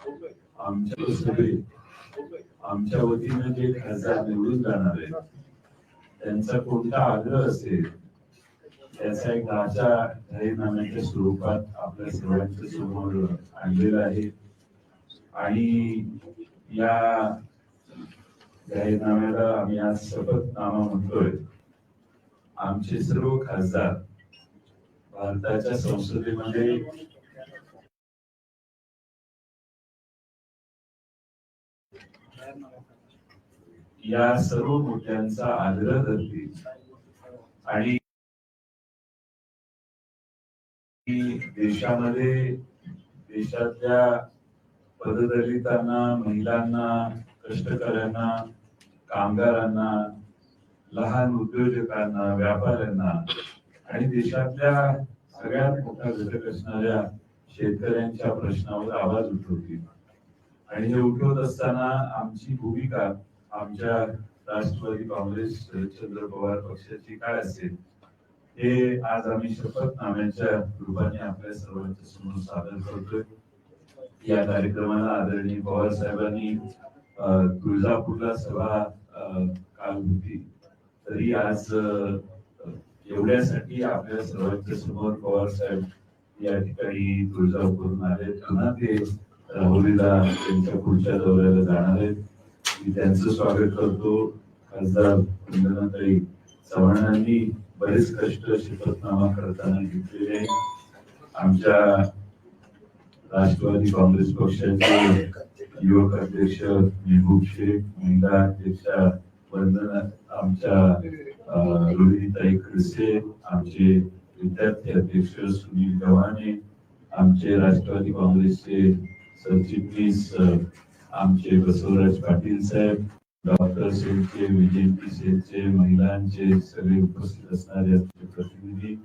आमच्या सगळे आमच्या वतीने जे खासदार निवडून जाणार आहेत त्यांचा कोणता आग्रह असेल त्याचा एक ढाचा जाहीरनाम्याच्या स्वरूपात आपल्या सर्वांच्या समोर आणलेला आहे आणि या जाहीरनाम्याला आम्ही आज शपथनामा म्हणतोय. आमचे सर्व खासदार भारताच्या संसदेमध्ये या सर्व मुद्द्यांचा आग्रह धरतील आणि देशातल्या पददलितांना, महिलांना, कष्टकऱ्यांना, कामगारांना, लहान उद्योजकांना, व्यापाऱ्यांना आणि देशातल्या सगळ्यात मोठा घटक असणाऱ्या शेतकऱ्यांच्या प्रश्नावर आवाज उठवतील. आणि हे उठवत असताना आमची भूमिका आमच्या राष्ट्रवादी काँग्रेस शरदचंद्र पवार पक्षाची काय असेल हे आज आम्ही शपथनाम्याच्या रूपाने आपल्या सर्वांच्या समोर सादर करतोय. या कार्यक्रमाला आदरणीय पवार साहेबांनी तुळजापूरला सभा काल होती तरी आज एवढ्यासाठी आपल्या सर्वांच्या समोर पवार साहेब या ठिकाणी तुळजापूरून आले. पुन्हा ते राहुरीला त्यांच्या पुढच्या दौऱ्याला जाणार आहेत. मी त्यांचं स्वागत करतो. खासदार वंदनाताई चव्हाणांनी बरेच कष्ट शपथनामा करताना घेतलेले आहेत. आमच्या राष्ट्रवादी काँग्रेस पक्षाचे युवक अध्यक्ष मेहबूब शेख, महिला अध्यक्षा वंदना, आमच्या रोहिणीताई खडसे, आमचे विद्यार्थी अध्यक्ष सुनील गव्हाणे, आमचे राष्ट्रवादी काँग्रेसचे सरचिटणीस आमचे बसवराज पाटील साहेब, डॉक्टर सेलचे, विजयंती सेलचे, महिलांचे सगळे उपस्थित असणारे प्रतिनिधी,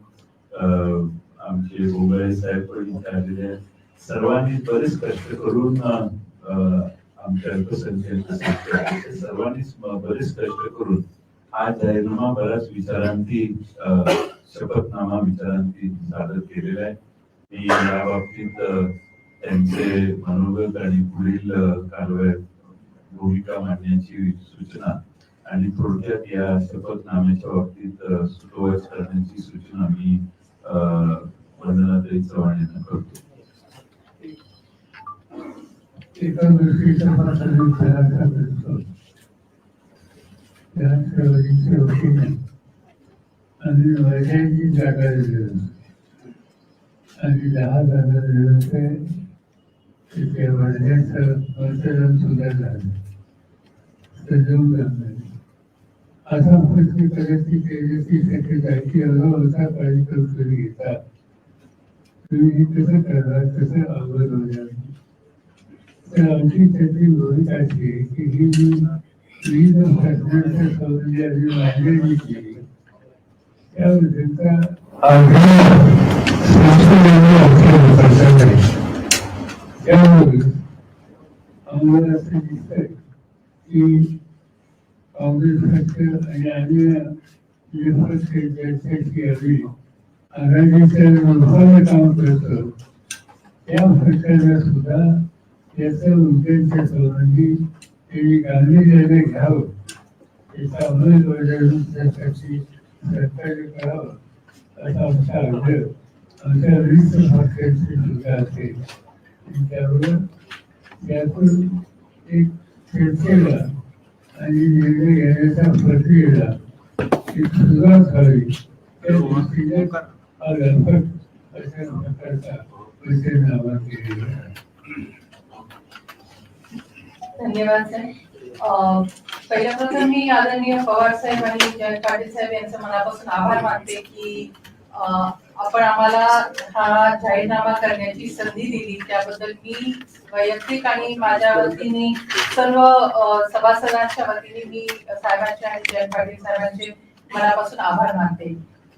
आमचे गोगळे साहेब पण इथे आलेले आहेत. सर्वांनी बरेच कष्ट करून आमच्या अल्पसंख्याक सर्वांनीच बरेच कष्ट करून हा जाहीरनामा बऱ्याच विचारांती शपथनामा विचारांती सादर केलेला आहे. मी या बाबतीत त्यांचे मनोगत आणि पुढील कारवाई भूमिका मांडण्याची सूचना आणि थोडक्यात या शपथनाम्याच्या बाबतीत सुतोवाच करण्याची सूचना मी वंदनाताई चव्हाण यांना करतो. एका गोष्टीचा आणि वर्षांची जागा दिली आणि 10,000 रुपये तिथे वर्षाचं वर्षाला सुद्धा झालं सजवून झालं. असा प्रश्न करायची तेजस्वीसाठी जायची होता काही करून घेतात. तुम्ही हे कसं करणार, कसं अवघड होणार. तर आमची त्याची भूमिका अशी आहे की ही जी विविध प्रश्नांच्या सौंदर्याने मांडणी केली त्याबद्दलचा त्यामुळे आम्हाला असं दिसतंय की काँग्रेस पक्ष आणि अन्य जे पक्ष ज्यांच्याशी आम्ही आघाडीच्या रूपाने काम करतो त्या पक्षाला सुद्धा त्याचा उद्देश संबंधी त्यांनी गांभीर्याने घ्यावं, त्याचा अंमलबजावणीसाठी सरकारने करावं असा आमचा आग्रह आमच्या विविध पक्षांची सुद्धा असेल. त्यामुळे त्यातून एक चर्चेला आणि निर्णय घेण्याच्या प्रक्रियेला एक सुरुवात व्हावी त्या दृष्टीने हा व्यापक अशा प्रकारचा परिचयनामा केलेला आहे. धन्यवाद साहेब. पहिल्या प्रथम मी आदरणीय पवार साहेब आणि जयंत पाटील साहेब यांचं मनापासून आभार मानते की आपण आम्हाला हा जाहीरनामा करण्याची संधी दिली त्याबद्दल मी वैयक्तिक आणि माझ्या वतीने सर्व सभासदांच्या वतीने मी साहेबांचे आणि जयंत पाटील साहेबांचे मनापासून आभार मानते.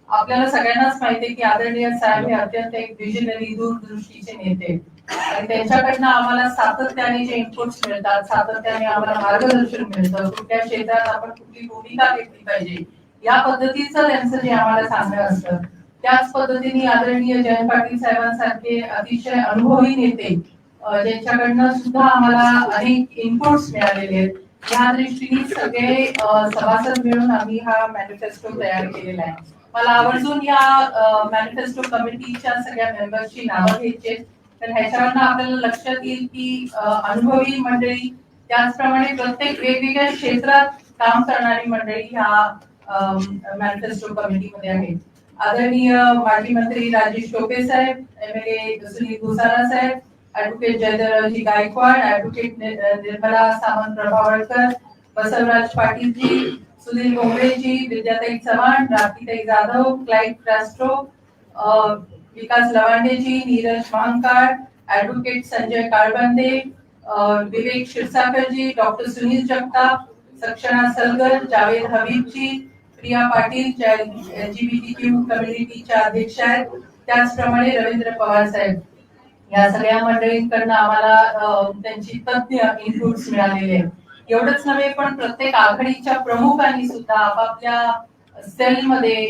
आपल्याला सगळ्यांनाच माहिती आहे की आदरणीय साहेब हे अत्यंत एक विजनरी दूरदृष्टीचे नेते आणि त्यांच्याकडनं आम्हाला सातत्याने जे इनपुट्स मिळतात, सातत्याने आम्हाला मार्गदर्शन मिळतं, कुठल्या क्षेत्रात आपण कुठली भूमिका घेतली पाहिजे या पद्धतीचं त्यांचं जे आम्हाला सांगणं असतं. त्याच पद्धतीने आदरणीय जयंत पाटील साहेबांसारखे अतिशय अनुभवी नेते ज्यांच्याकडनं सुद्धा आम्हाला अनेक इनपुट्स मिळालेले आहेत. या दृष्टीने सगळे सभासद मिळून आम्ही हा मॅनिफेस्टो तयार केलेला आहे. मला आवर्जून या मॅनिफेस्टो कमिटीच्या सगळ्या मेंबर्सची नावं घ्यायची, तर ह्याच्यावरनं आपल्याला लक्षात येईल की अनुभवी मंडळी, त्याचप्रमाणे प्रत्येक वेगवेगळ्या क्षेत्रात काम करणारी मंडळी ह्या मॅनिफेस्टो कमिटीमध्ये आहेत. आदरणीय माजी मंत्री राजेश टोपे साहेब, एमएलए सुनील भुसारा साहेब, ऍडव्होकेट जयदरावजी गायकवाड, ऍडव्होकेट निर्मला सामंत प्रभावळकर, बसवराज पाटीलजी, सुनील बोंबेजी, विद्याताई चव्हाण, राखीताई जाधव, क्लाइड कास्ट्रो, विकास लवांडेजी, नीरज महांकाळ, ऍडव्होकेट संजय काळबंदे, विवेक क्षीरसागरजी, डॉक्टर सुनील जगताप, सक्षणा सलगर, जावेद हबीबजी, प्रिया पाटील, ज्या LGBTQ कम्युनिटीच्या अध्यक्ष आहेत, त्याचप्रमाणे रवींद्र पवार साहेब, या सगळ्या मंडळींकडनं आम्हाला त्यांची तज्ञ इनपुट्स मिळालेले आहेत. एवढंच नव्हे, पण प्रत्येक आघाडीच्या प्रमुखांनी सुद्धा आपापल्या सेलमध्ये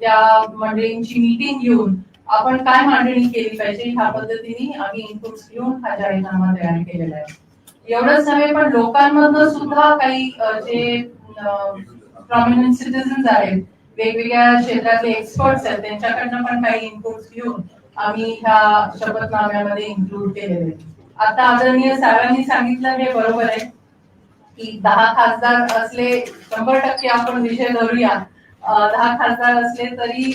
त्या मंडळींची मीटिंग घेऊन आपण काय मांडणी केली पाहिजे ह्या पद्धतीने आम्ही इनपुट्स घेऊन हा जाहीरनामा तयार केलेला आहे. एवढंच नव्हे, पण लोकांमधनं सुद्धा काही जे प्रॉमिनंट सिटिझन्स आहेत, वेगवेगळ्या क्षेत्रातले एक्सपर्ट्स आहेत, त्यांच्याकडनं पण काही इनपुट्स घेऊन आम्ही ह्या शपथनाम्यामध्ये इन्क्लूड केलेले. आता आदरणीय साहेबांनी सांगितलं हे बरोबर आहे की 10 खासदार असले 100% आपण विषय धरूया, 10 खासदार असले तरी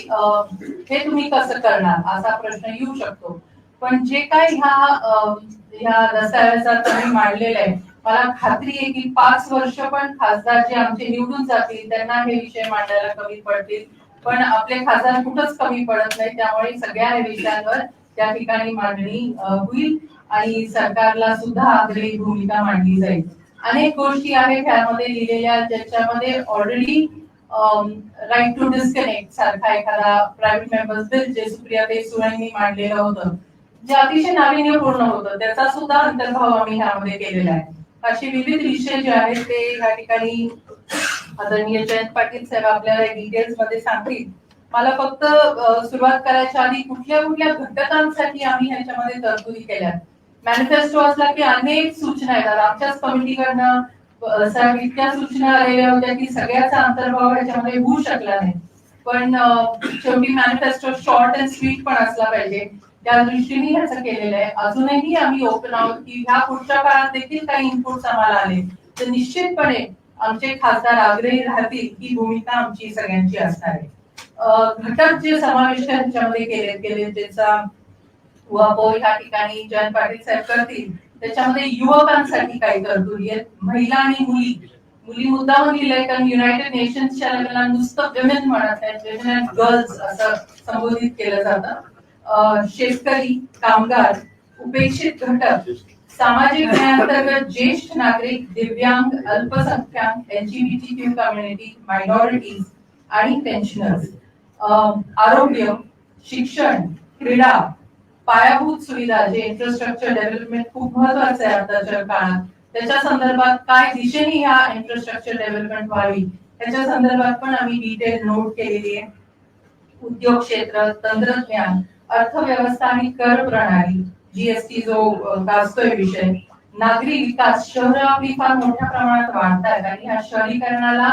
हे तुम्ही कसं करणार असा प्रश्न येऊ शकतो. पण जे काय ह्या दस्तावेजात तुम्ही मांडलेलं आहे, मला खात्री आहे की 5 वर्ष पण खासदार जे आमचे निवडून जातील त्यांना हे विषय मांडायला कमी पडतील, पण आपले खासदार कुठंच कमी पडत नाही. त्यामुळे सगळ्या विषयांवर त्या ठिकाणी मांडणी होईल आणि सरकारला सुद्धा आग्रही भूमिका मांडली जाईल. अनेक गोष्टी आहेत त्यामध्ये लिहिलेल्या, ज्याच्यामध्ये ऑलरेडी राईट टू डिस्कनेक्ट सारखा एखादा प्रायव्हेट मेंबर्स बिल जे सुप्रियाताई सुळेंनी मांडलेलं होतं, जे अतिशय नाविन्यपूर्ण होतं, त्याचा सुद्धा अंतर्भाव आम्ही ह्यामध्ये केलेला आहे. असे विविध विषय जे आहेत ते या ठिकाणी आदरणीय जयंत पाटील साहेब आपल्याला डिटेल्स मध्ये सांगतील. मला फक्त सुरुवात करायच्या आधी कुठल्या कुठल्या घटकांसाठी आम्ही ह्याच्यामध्ये तरतुदी केल्या. मॅनिफेस्टो असला की अनेक सूचना येतात आमच्याच कमिटीकडनं, साहेब इतक्या सूचना आलेल्या होत्या की सगळ्याचा अंतर्भाव ह्याच्यामध्ये होऊ शकला नाही. पण शेवटी मॅनिफेस्टो शॉर्ट अँड स्वीट पण असला पाहिजे, त्या दृष्टीने ह्याचं केलेलं आहे. अजूनही आम्ही ओपन आहोत की ह्या पुढच्या काळात देखील काही इनपुट्स आम्हाला आले तर निश्चितपणे आमचे खासदार आग्रही राहतील ही भूमिका आमची सगळ्यांची असणार आहे. घटक जे समाविष्ट ह्याच्यामध्ये केले ज्याचा उहापोह या ठिकाणी जयंत पाटील साहेब करतील, त्याच्यामध्ये युवकांसाठी काही तरतुदी आहेत. महिला आणि मुली मुद्दाम लिहिलंय, कारण युनायटेड नेशन्सच्या लेवलला नुसतं विमेन म्हणत आहेत, विमेन अँड गर्ल्स असं संबोधित केलं जातं. शेतकरी, कामगार, उपेक्षित घटक, सामाजिक न्यायाअंतर्गत ज्येष्ठ नागरिक, दिव्यांग, अल्पसंख्याक, LGBTQ कम्युनिटी, मायनॉरिटीज आणि पेन्शनर्स, आरोग्य, शिक्षण, क्रीडा, पायाभूत सुविधा जे इन्फ्रास्ट्रक्चर डेव्हलपमेंट खूप महत्वाचं आहे आताच्या काळात, त्याच्या संदर्भात काय दिशेने ह्या इन्फ्रास्ट्रक्चर डेव्हलपमेंट व्हावी त्याच्या संदर्भात पण आम्ही डिटेल नोट केलेली आहे. उद्योग क्षेत्र, तंत्रज्ञान, अर्थव्यवस्था आणि कर प्रणाली, जीएसटी जो गाजतोय विषय, नागरी विकास, शहरं आपली फार मोठ्या प्रमाणात वाढतात आणि ह्या शहरीकरणाला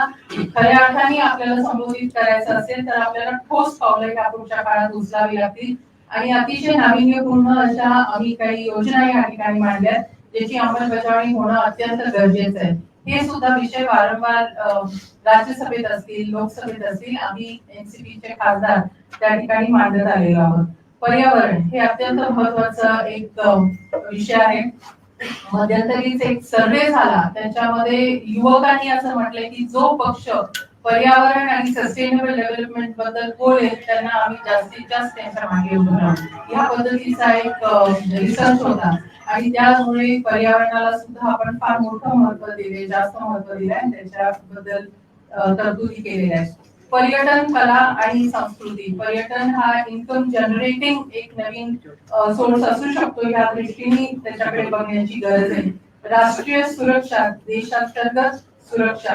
खऱ्या अर्थाने आपल्याला संबोधित करायचं असेल तर आपल्याला ठोस पावलं ह्या पुढच्या काळात उचलावी लागतील आणि अतिशय नाविन्यपूर्ण अशा आम्ही काही योजना या ठिकाणी मांडल्यात ज्याची अंमलबजावणी होणं अत्यंत गरजेचं आहे. हे सुद्धा विषय वारंवार राज्यसभेत असतील, लोकसभेत असतील, आम्ही एनसीपीचे खासदार त्या ठिकाणी मांडत आलेलो आहोत. पर्यावरण हे अत्यंत महत्वाचा एक विषय आहे. मध्यंतरीच एक सर्वे झाला, त्याच्यामध्ये युवकांनी असं म्हटलंय की जो पक्ष पर्यावरण आणि सस्टेनेबल डेव्हलपमेंट बद्दल बोलेल त्यांना आम्ही जास्तीत जास्त त्यांच्या मागे उभं राहू. या पद्धतीचा एक रिसर्च होता आणि त्यामुळे पर्यावरणाला सुद्धा आपण फार मोठं महत्व दिले, जास्त महत्व दिले आणि त्याच्याबद्दल तरतुदी केलेल्या आहेत. पर्यटन, कला आणि संस्कृती, पर्यटन हा इन्कम जनरेटिंग एक नवीन सोर्स असू शकतो, या दृष्टीने त्याच्याकडे बघण्याची गरज आहे. राष्ट्रीय सुरक्षा, देशांतर्गत सुरक्षा,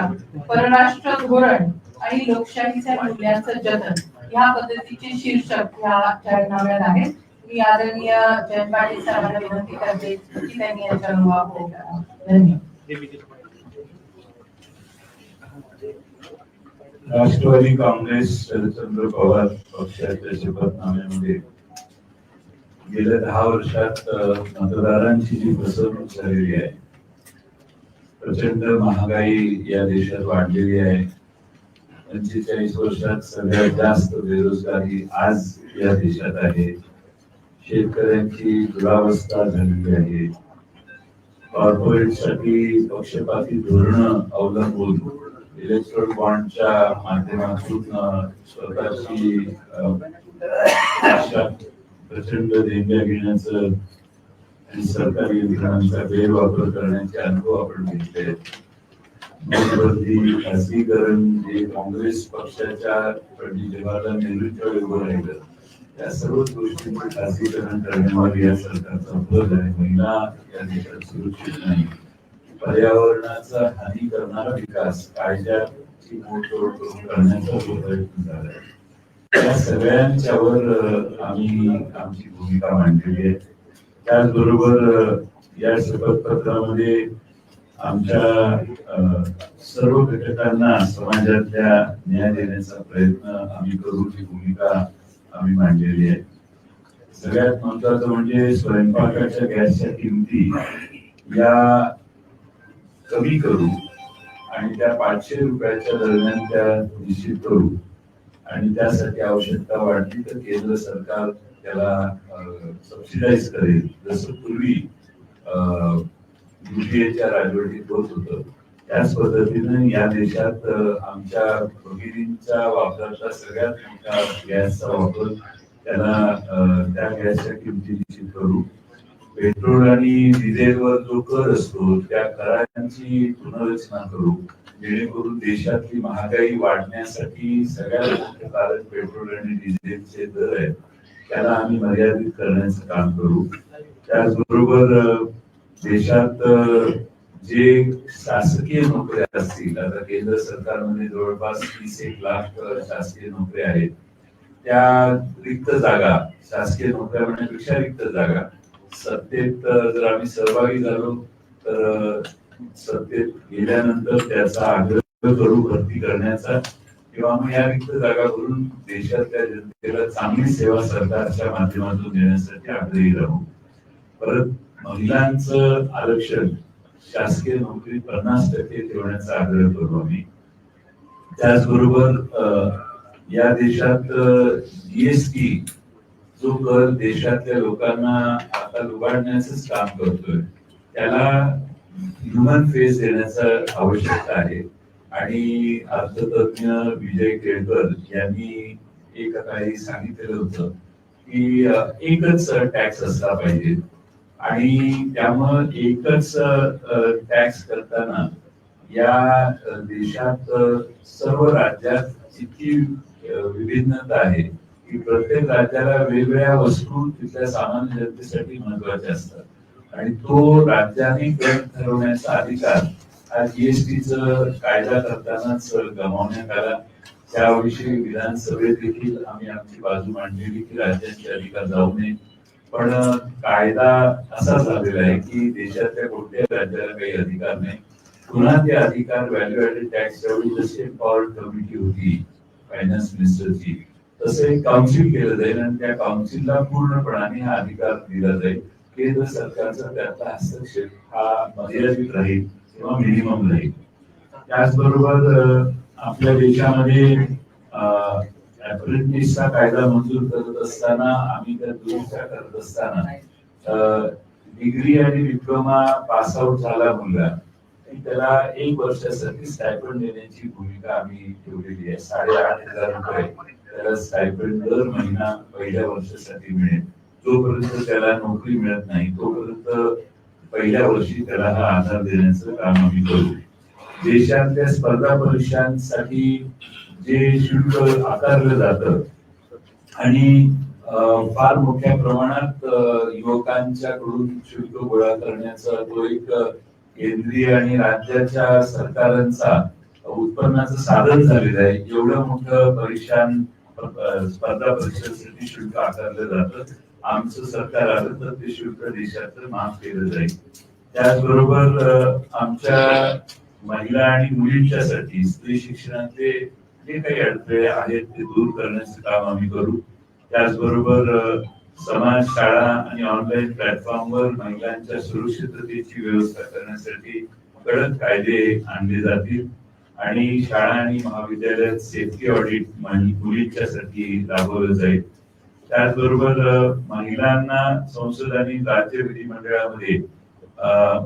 परराष्ट्र धोरण आणि लोकशाहीच्या मूल्यांचं जतन, ह्या पद्धतीचे शीर्षक ह्या जाहीरनाम्यात आहेत. मी आदरणीय जयंत पाटील सरांना विनंती करते की त्यांनी याच्यावर वापर करावा. धन्यवाद. राष्ट्रवादी काँग्रेस शरदचंद्र पवार पक्षाच्या शपथनाम्यामध्ये गेल्या 10 वर्षात मतदारांची जी फसवणूक झालेली आहे, प्रचंड महागाई या देशात वाढलेली आहे, 45 वर्षात सगळ्यात जास्त बेरोजगारी आज या देशात आहे, शेतकऱ्यांची दुरावस्था झालेली आहे, कॉर्पोरेटसाठी पक्षपाती धोरणं अवलंबून इलेक्ट्रॉल बॉन्डच्या माध्यमातून स्वतःची प्रचंड देणग्या घेण्याचं आणि सरकारी यंत्रणांचा गैरवापर करण्याचे अनुभव आपण घेतले. नोटबंदी, खासगीकरण जे काँग्रेस पक्षाच्या पंडित जवाहरलाल नेहरूंच्या वेळेवर राहिलं, या सर्वच गोष्टींचं खासगीकरण करण्यावर या सरकारचा भर आहे. महिला या देशात सुरक्षित नाही, पर्यावरणाचा हानी करणारा विकास, कायद्याची मोडतोड करून करण्याचा जो प्रयत्न झालाय, त्या सगळ्यांच्यावर आम्ही आमची भूमिका मांडलेली आहे. त्याचबरोबर या शपथपत्रामध्ये आमच्या सर्व घटकांना समाजातल्या न्याय देण्याचा प्रयत्न आम्ही करू, ही भूमिका आम्ही मांडलेली आहे. सगळ्यात महत्वाचं म्हणजे स्वयंपाकाच्या गॅसच्या किमती या कमी करू आणि त्या 500 रुपयाच्या दरम्यान त्या निश्चित करू, आणि त्यासाठी आवश्यकता वाढली तर केंद्र सरकार त्याला सबसिडाईज करेल, जसं पूर्वी युपीएच्या राजवटीत होत होतं. त्याच पद्धतीने या देशात आमच्या भगिनींचा वापराचा सगळ्यात मोठा गॅसचा वापर, त्याला त्या गॅसच्या किमती निश्चित करू. पेट्रोल आणि डिझेलवर जो कर असतो त्या करांची पुनर्रचना करू, जेणेकरून देशातली महागाई वाढण्यासाठी सगळ्यात मोठे कारण पेट्रोल आणि डिझेलचे दर आहेत, त्याला आम्ही मर्यादित करण्याचं काम करू. त्याचबरोबर देशात जे शासकीय नोकऱ्या असतील, आता केंद्र सरकारमध्ये जवळपास 30 लाख शासकीय नोकऱ्या आहेत, त्या रिक्त जागा, शासकीय नोकऱ्या म्हणण्यापेक्षा रिक्त जागा, सत्तेत जर आम्ही सहभागी झालो तर सत्तेत गेल्यानंतर त्याचा आग्रह करू भरती करण्याचा, किंवा मग या रिक्त जागा भरून देशातल्या जनतेला चांगली सेवा सरकारच्या माध्यमातून देण्यासाठी आग्रही राहू. परत महिलांचं आरक्षण शासकीय नोकरीत 50% ठेवण्याचा आग्रह करू आम्ही. त्याचबरोबर या देशात जीएसटी जो कर देशातल्या लोकांना आता लुबाडण्याचंच काम करतोय, त्याला ह्युमन फेस देण्याचं आवश्यकता आहे. आणि अर्थतज्ञ विजय केळकर यांनी एक काही सांगितलेलं होतं की एकच टॅक्स असला पाहिजे, आणि त्यामुळं एकच टॅक्स करताना या देशात सर्व राज्यात इतकी विभिन्नता आहे की प्रत्येक राज्याला वेगवेगळ्या वस्तू तिथल्या सामान्य जनतेसाठी महत्वाच्या असतात, आणि तो राज्याने कर ठरवण्याचा अधिकार हा जीएसटीचं कायदा करतानाच गमावण्यात आला. त्याविषयी विधानसभेत देखील आम्ही आमची बाजू मांडलेली की राज्यांचे अधिकार जाऊ नये, पण कायदा असा झालेला आहे की देशातल्या कोणत्याही राज्याला काही अधिकार नाही. पुन्हा ते अधिकार व्हॅल्यू ऍडेड टॅक्सच्या वेळी जशी पॉवर कमिटी होती फायनान्स मिनिस्टरची, तसं एक काउन्सिल केलं जाईल आणि त्या काउन्सिलला पूर्णपणाने हा अधिकार दिला जाईल. केंद्र सरकारचा त्यातला हस्तक्षेप हा मर्यादित राहील किंवा मिनिमम राहील. त्याचबरोबर आपल्या देशामध्ये अप्रेंटिसचा कायदा मंजूर करत असताना, आम्ही त्या दुरुस्त्या करत असताना डिग्री आणि डिप्लोमा पास आउट झाला मुलगा की त्याला 1 वर्षासाठी स्टायपंड देण्याची भूमिका आम्ही ठेवलेली आहे. 8,500 रुपये त्याला स्टायपंड दर महिना पहिल्या वर्षासाठी मिळेल. जोपर्यंत त्याला नोकरी मिळत नाही तोपर्यंत पहिल्या वर्षी त्याला हा आधार देण्याचं काम आम्ही करू. देशातल्या स्पर्धा परीक्षांसाठी जे शुल्क आकारलं जातं आणि फार मोठ्या प्रमाणात युवकांच्याकडून शुल्क गोळा करण्याचा तो एक केंद्रीय आणि राज्याच्या सरकारांचा उत्पन्नाचं साधन झालेलं आहे. एवढं मोठं स्पर्धा परीक्षेसाठी शुल्क आकारलं जातं, आमचं सरकार आलं तर ते शुल्क देशाचं माफ केलं जाईल. त्याचबरोबर आमच्या महिला आणि मुलींच्यासाठी स्त्री शिक्षणातले जे काही अडथळे आहेत ते दूर करण्याचं काम आम्ही करू. त्याचबरोबर समाज, शाळा आणि ऑनलाईन प्लॅटफॉर्मवर महिलांच्या सुरक्षिततेची व्यवस्था करण्यासाठी कडक कायदे आणले जातील आणि शाळा आणि महाविद्यालयात सेफ्टी ऑडिट मुलींच्यासाठी राबवलं जाईल. त्याचबरोबर महिलांना संसद आणि राज्य विधिमंडळामध्ये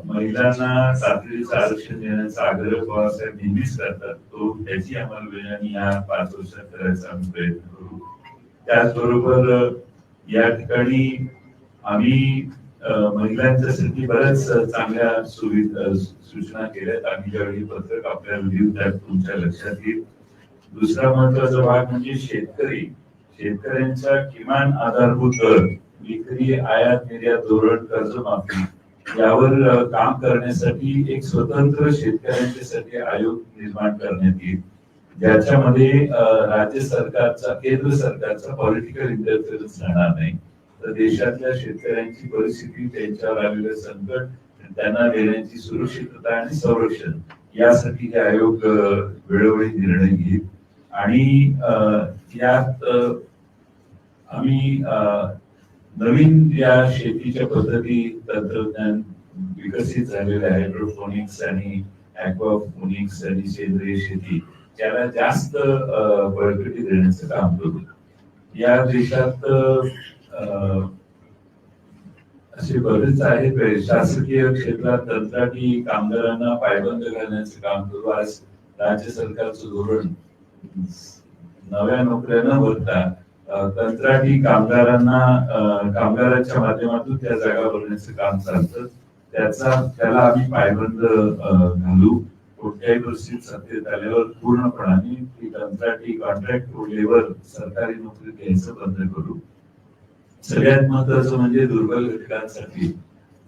महिलांना तातडीचं आरक्षण देण्याचा आग्रह पवारसाहेब नेहमीच करतात. त्याची अंमलबजावणी या 5 वर्षात करायचा आम्ही प्रयत्न करू. त्याचबरोबर या ठिकाणी आम्ही महिलांच्यासाठी बऱ्याच चांगल्या सूचना केल्यात. आम्ही ज्यावेळी पत्रक आपल्याला देऊ त्यात तुमच्या लक्षात येईल. दुसरा महत्वाचा भाग म्हणजे शेतकऱ्यांचा किमान आधारभूत दर, विक्री, आयात निर्यात धोरण, कर्जमाफी यावर काम करण्यासाठी एक स्वतंत्र शेतकऱ्यांच्यासाठी आयोग निर्माण करण्यात येईल, ज्याच्यामध्ये राज्य सरकारचा, केंद्र सरकारचा पॉलिटिकल इंटरफेरन्स राहणार नाही. तर देशातल्या शेतकऱ्यांची परिस्थिती, त्यांच्यावर आलेलं संकट, त्यांना देण्याची सुरक्षितता आणि संरक्षण यासाठी हे आयोग वेळोवेळी निर्णय घेईल. आणि यात आम्ही नवीन या शेतीच्या पद्धती, तंत्रज्ञान विकसित झालेले आहे, हायड्रोपोनिक्स आणि ॲक्वापोनिक्स आणि सेंद्रिय शेती, त्याला जास्त बळकटी देण्याचं काम करू. या देशात असे बरेच आहेत. शासकीय क्षेत्रात कंत्राटी कामगारांना पायबंद घालण्याचं काम करू. आज राज्य सरकारचं धोरण नव्या नोकऱ्या न भरता कंत्राटी कामगारांच्या माध्यमातून त्या जागा भरण्याचं काम चालतं. त्याला आम्ही पायबंद घालू. कोणत्याही परिस्थितीत सत्तेत आल्यावर पूर्णपणाने ती कंत्राटी कॉन्ट्रॅक्ट लेबर सरकारी नोकरी द्यायचं बंद करू. सगळ्यात महत्वाचं म्हणजे दुर्बल घटकांसाठी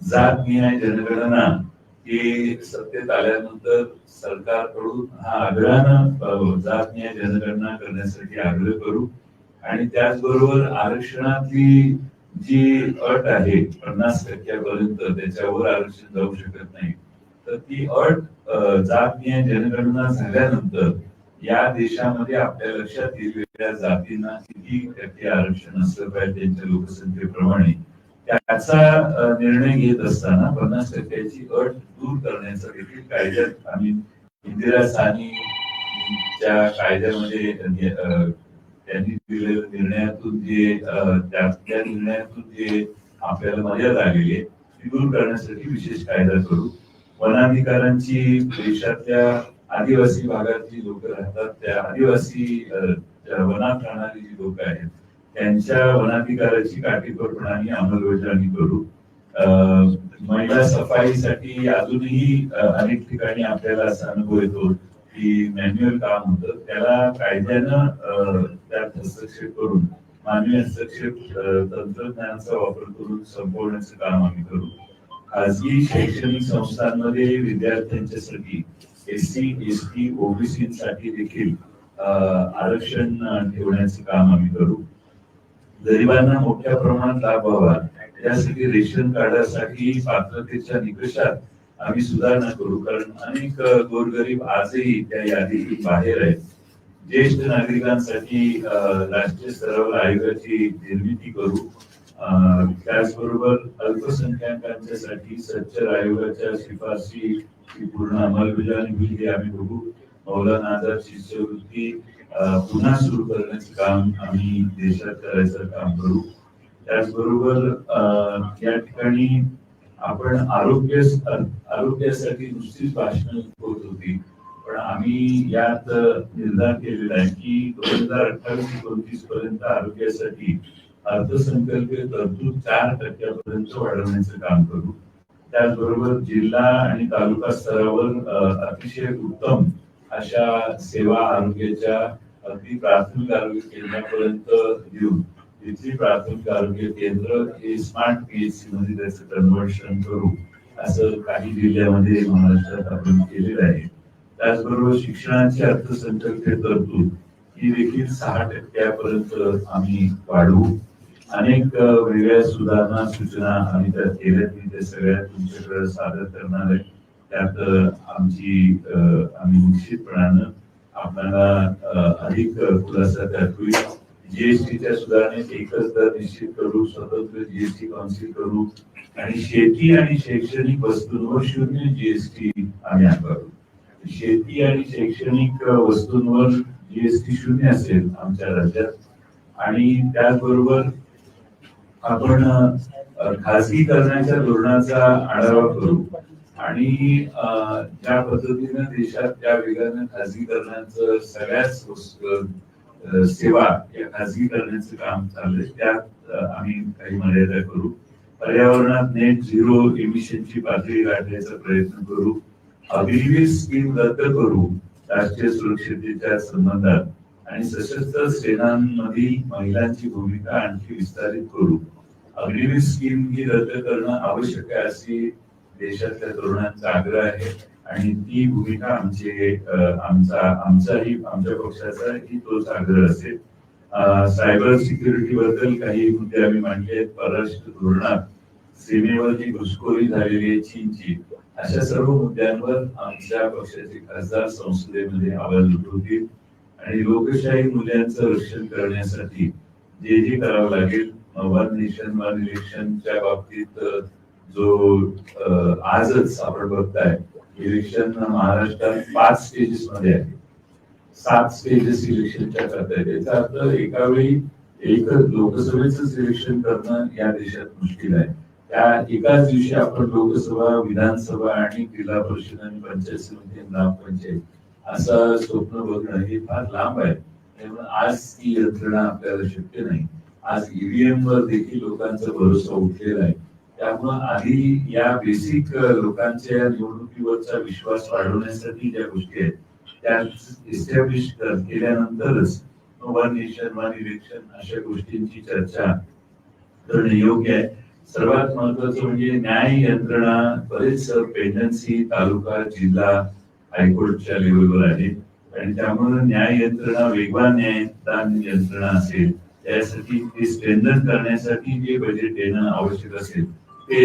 जात न्याय जनगणना ही सत्तेत आल्यानंतर सरकारकडून हा आग्रहानं जात न्याय जनगणना करण्यासाठी आग्रह करू. आणि त्याचबरोबर आरक्षणातली जी अट आहे 50% त्याच्यावर आरक्षण जाऊ शकत नाही, तर ती अट जात न्याय जनगणना झाल्यानंतर या देशामध्ये आपल्या लक्षात वेगवेगळ्या जातींना किती टक्के आरक्षण असलं पाहिजे त्यांच्या लोकसंख्येप्रमाणे, त्याचा निर्णय घेत असताना 50%ची अट दूर करण्याचा देखील कायद्यात आम्ही इंदिरा साहनीच्या कायद्यामध्ये त्यांनी दिलेल्या निर्णयातून त्या निर्णयातून जे आपल्याला मर्यादा आलेली आहे ती दूर करण्यासाठी विशेष कायदा करू. वनाधिकारांची देशातल्या आदिवासी भागातली लोक राहतात, त्या आदिवासी वनात राहणारी जी लोक आहेत त्यांच्या वनाधिकाराची काटेकोरपणाने अंमलबजावणी करू. महिला सफाईसाठी अजूनही अनेक ठिकाणी आपल्याला असा अनुभव येतो की मॅन्युअल काम होतं, त्याला कायद्यानं त्यात हस्तक्षेप करून मानवी हस्तक्षेप तंत्रज्ञानाचा वापर करून संपवण्याचं काम आम्ही करू. खाजगी शैक्षणिक संस्थांमध्ये विद्यार्थ्यांच्यासाठी SC, ST, OBC साठी देखील आरक्षण ठेवण्याचं काम आम्ही करू. गरिबांना मोठ्या प्रमाणात लाभ व्हावा यासाठी रेशन कार्डासाठी पात्रतेच्या निकषात आम्ही सुधारणा करू, कारण अनेक गोरगरीब आजही त्या यादीतून बाहेर आहेत. ज्येष्ठ नागरिकांसाठी राष्ट्रीय स्तरावर आयोगाची निर्मिती करू. त्याचबरोबर अल्पसंख्याकांच्यासाठी सच्चर आयोगाच्या शिफारशी पूर्ण अंमलबजावणी होईल हे आम्ही बघू. मौलाना आझाद शिष्यवृत्ती पुन्हा सुरू करण्याचं काम आम्ही देशात करायचं काम करू. त्याचबरोबर या ठिकाणी आपण आरोग्यासाठी नुसतीच भाषणं होत होती, पण आम्ही यात निर्धार केलेला आहे की 2028-29 पर्यंत आरोग्यासाठी अर्थसंकल्पीय तरतूद 4% वाढवण्याचं काम करू. त्याचबरोबर जिल्हा आणि तालुका स्तरावर अतिशय उत्तम अशा सेवा आरोग्याच्या अगदी प्राथमिक आरोग्य केंद्रापर्यंत देऊन तिथली प्राथमिक आरोग्य केंद्र हे स्मार्ट PHC मध्ये त्याचं कन्व्हर्शन करू, असं काही जिल्ह्यामध्ये महाराष्ट्रात आपण केलेलं आहे. त्याचबरोबर शिक्षणाची अर्थसंकल्पीय तरतूद ही देखील 6% आम्ही वाढवू. अनेक वेगळ्या सुधारणा सूचना आम्ही त्यात केल्यात. मी ते सगळ्या तुमच्याकडे सादर करणार आहे. त्यात आम्ही निश्चितपणानं आपल्याला अधिक खुलासा त्यात होईल. जीएसटीच्या सुधारणेत एकच दर निश्चित करू, स्वतंत्र जीएसटी काउन्सिल करू आणि शेती आणि शैक्षणिक वस्तूंवर 0 जीएसटी आम्ही आणू. शेती आणि शैक्षणिक वस्तूंवर जीएसटी 0 असेल आमच्या राज्यात. आणि त्याचबरोबर आपण खासगीकरणाच्या धोरणाचा आढावा करू आणि ज्या पद्धतीने देशात त्या वेगाने खासगीकरणाचं सगळ्याच सेवा या खासगीकरणाचं काम चाललंय, त्यात आम्ही काही मर्यादा करू. पर्यावरणात नेट झिरो इमिशनची पातळी गाठण्याचा प्रयत्न करू. अग्निवीर स्कीम रद्द करू राष्ट्रीय सुरक्षेच्या संबंधात आणि सशस्त्र सेनांमधील महिलांची भूमिका आणखी विस्तारित करू. अग्निवीर स्कीम ही रद्द करणं आवश्यक आहे अशी देशातल्या तरुणांचा आग्रह आहे आणि ती भूमिका आमच्या पक्षाचाही तोच आग्रह असेल. सायबर सिक्युरिटी बद्दल काही मुद्दे आम्ही मांडले आहेत. परराष्ट्र धोरणात सीमेवर जी घुसखोरी झालेली आहे चीनची, अशा सर्व मुद्द्यांवर आमच्या पक्षाचे खासदार संसदेमध्ये आवाज उठवतील आणि लोकशाही मूल्यांचं रक्षण करण्यासाठी जे जे करावं लागेल, वन नेशन वन इलेक्शनच्या बाबतीत जो आजच आपण बघताय, इलेक्शन महाराष्ट्रात 5 स्टेजेस मध्ये आहे. 7 स्टेजेस इलेक्शनच्या करता येते. याचा अर्थ एका वेळी एक लोकसभेच इलेक्शन करणं या देशात मुश्किल आहे. त्या एकाच दिवशी आपण लोकसभा, विधानसभा आणि जिल्हा परिषद आणि पंचायत समिती, ग्रामपंचायत असं स्वप्न बघणं हे फार लांब आहे. त्यामुळे आज ती यंत्रणा आपल्याला शक्य नाही. आज ईव्हीएम वर देखील लोकांचा भरोसा उठलेला आहे. त्यामुळे आधी या बेसिक लोकांच्या निवडणुकीवरचा विश्वास वाढवण्यासाठी ज्या गोष्टी आहेत त्या इस्टॅब्लिश केल्यानंतरच वन नेशन वन इलेक्शन अशा गोष्टींची चर्चा करणं योग्य आहे. सर्वात महत्वाचं म्हणजे न्याय यंत्रणा बरेच पेंडन्सी तालुका, जिल्हा, हायकोर्टच्या लेवलवर आहे आणि त्यामुळे न्याय यंत्रणा वेगवान न्यायदान यंत्रणा असेल, त्यासाठी ते स्ट्रेंथन करण्यासाठी जे बजेट देणं आवश्यक असेल ते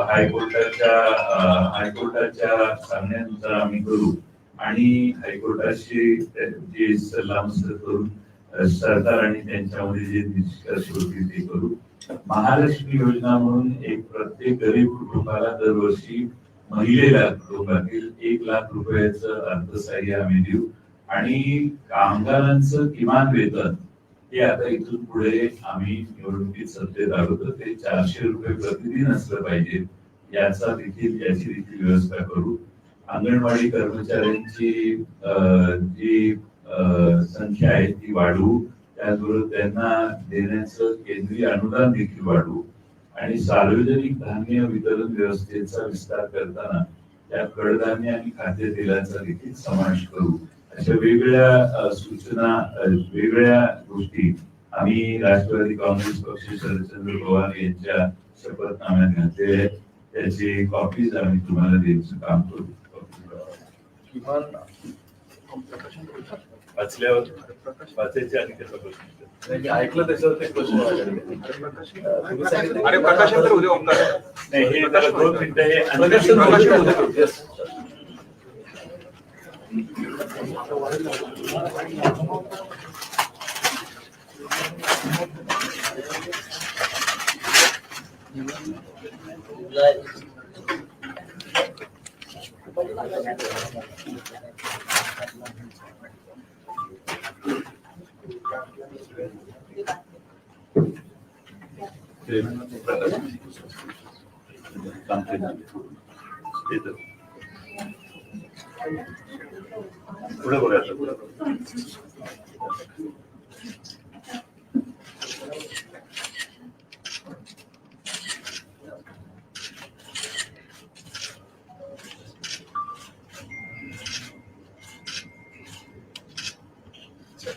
हायकोर्टाच्या सांगण्यानुसार आम्ही करू आणि हायकोर्टाशी जे सल्लामसलत करून सरकार आणि त्यांच्यामध्ये जे निष्कर्ष होतील ते करू. महालक्ष्मी योजना म्हणून एक प्रत्येक गरीब कुटुंबाला दरवर्षी महिलेला कुटुंबातील 1 लाख रुपयाचं अर्थसहाय्य आम्ही देऊ आणि कामगारांचं किमान वेतन हे आता इथून पुढे आम्ही निवडणुकीत सत्तेत आलो तर ते 400 रुपये प्रतिदिन असलं पाहिजे याची देखील व्यवस्था करू. अंगणवाडी कर्मचाऱ्यांची जी संख्या आहे ती वाढवू. त्याचबरोबर त्यांना देण्याचं केंद्रीय अनुदान देखील वाढवू आणि सार्वजनिक धान्य वितरण व्यवस्थेचा विस्तार करताना त्यात कडधान्य आणि खाद्यतेलाचा देखील समावेश करू. अशा वेगवेगळ्या सूचना, वेगवेगळ्या गोष्टी आम्ही राष्ट्रवादी काँग्रेस पक्ष शरदचंद्र पवार यांच्या शपथनाम्यात घातलेल्या आहेत. त्याची कॉपीज आम्ही तुम्हाला द्यायचं काम करू. वाचल्यावर वाचायचे आणि त्याचा प्रश्न ऐकलं त्याच्यावर ते प्रश्न अरे प्रकाशन तर उद्या ओमकार नाही, हे 2 मिनिटं हे पुढे बघायचं.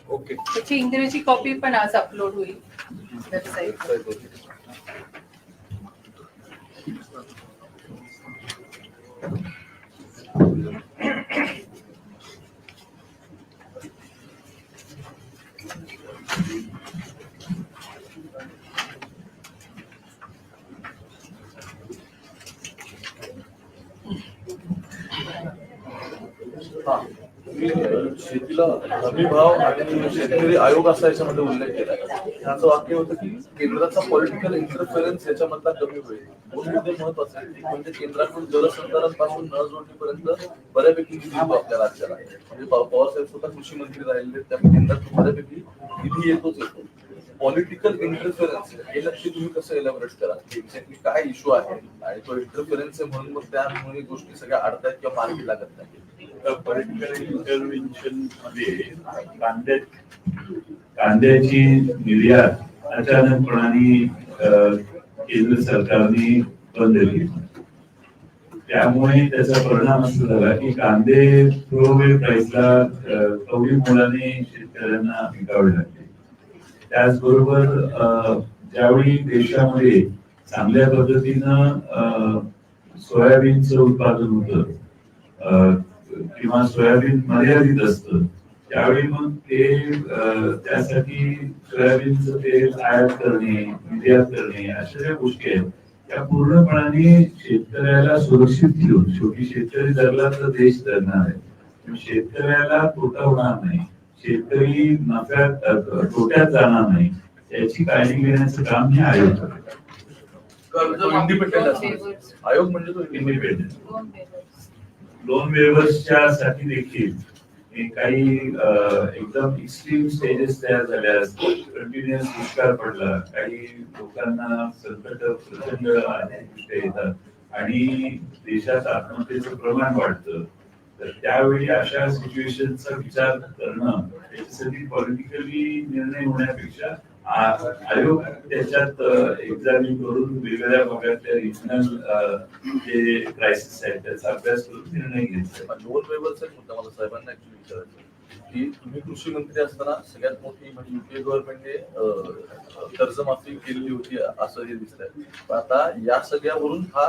ओके, त्याची इंग्रजी कॉपी पण आज अपलोड होईल वेबसाईट. हा. तुम्ही शेतीला हमी भाव आणि शेतकरी आयोग असा याच्यामध्ये उल्लेख केला. त्याचं वाक्य होतं की केंद्राचा पॉलिटिकल इंटरफेरन्स याच्यामधला कमी होईल. दोन मुद्दे महत्वाचे आहेत. एक म्हणजे केंद्राकडून जलसंधारणापासून नळ जोडणीपर्यंत बऱ्यापैकी निधी येतो आपल्या राज्याला. म्हणजे पवारसाहेब स्वतः कृषी मंत्री राहिले, त्यामुळे केंद्रातून बऱ्यापैकी निधी येतोच येतो. पॉलिटिकल इंटरफेरन्स हे नक्की तुम्ही कसं एलॅबोरेट करा, एक्झॅक्टली काय इश्यू आहे आणि तो इंटरफेरन्स आहे म्हणून मग त्यामुळे गोष्टी सगळ्या अडतायत किंवा मार्गी लागत नाही. पॉलिटिकल इंटरव्हेन्शन मध्ये कांद्याची निर्यात अचानकपणाने केंद्र सरकारने बंद केली. त्यामुळे त्याचा परिणाम असा झाला की कांदे थ्रोअवे प्राइसला कवडी मोलाने शेतकऱ्यांना विकावे लागले. त्याचबरोबर ज्यावेळी देशामध्ये चांगल्या पद्धतीनं सोयाबीनचं उत्पादन होतं किंवा सोयाबीन मर्यादित असतं, त्यावेळी मग ते त्यासाठी सोयाबीनचं तेल आयात करणे, निर्यात करणे अशा ज्या गोष्टी आहेत त्या पूर्णपणाने शेतकऱ्याला सुरक्षित ठेवून, शेवटी शेतकरी धरला तर देश धरणार आहे. शेतकऱ्याला तोटा होणार नाही, शेतकरी नफ्यात तोट्यात जाणार नाही याची काळजी घेण्याचं काम हे आयोग करतो. इंडिपेंडेंट असतो आयोग म्हणजे तो इंडिपेंडेंट. लोन वेव्हर्सच्या साठी देखील काही एकदम एक्स्ट्रीम स्टेजेस तयार झाल्या, कंटिन्युअस दुष्काळ पडला, काही लोकांना संकट प्रचंड येतात आणि देशात आत्महत्येचं प्रमाण वाढतं. तर त्यावेळी अशा सिच्युएशनचा विचार करणं, त्याच्यासाठी पॉलिटिकली निर्णय होण्यापेक्षा आयोग त्याच्यात एक्झामिन करून वेगवेगळ्या भागातल्या रिजनल जे क्रायसिस आहेत त्याचा अभ्यास करून निर्णय घ्यायचा. लोन वेव्हरचा मुद्दा मला साहेबांना ऍक्च्युली विचारायचं की तुम्ही कृषी मंत्री असताना सगळ्यात मोठी म्हणजे युपीए गव्हर्नमेंटने कर्जमाफी केलेली होती असं हे दिसतंय. पण आता या सगळ्यावरून हा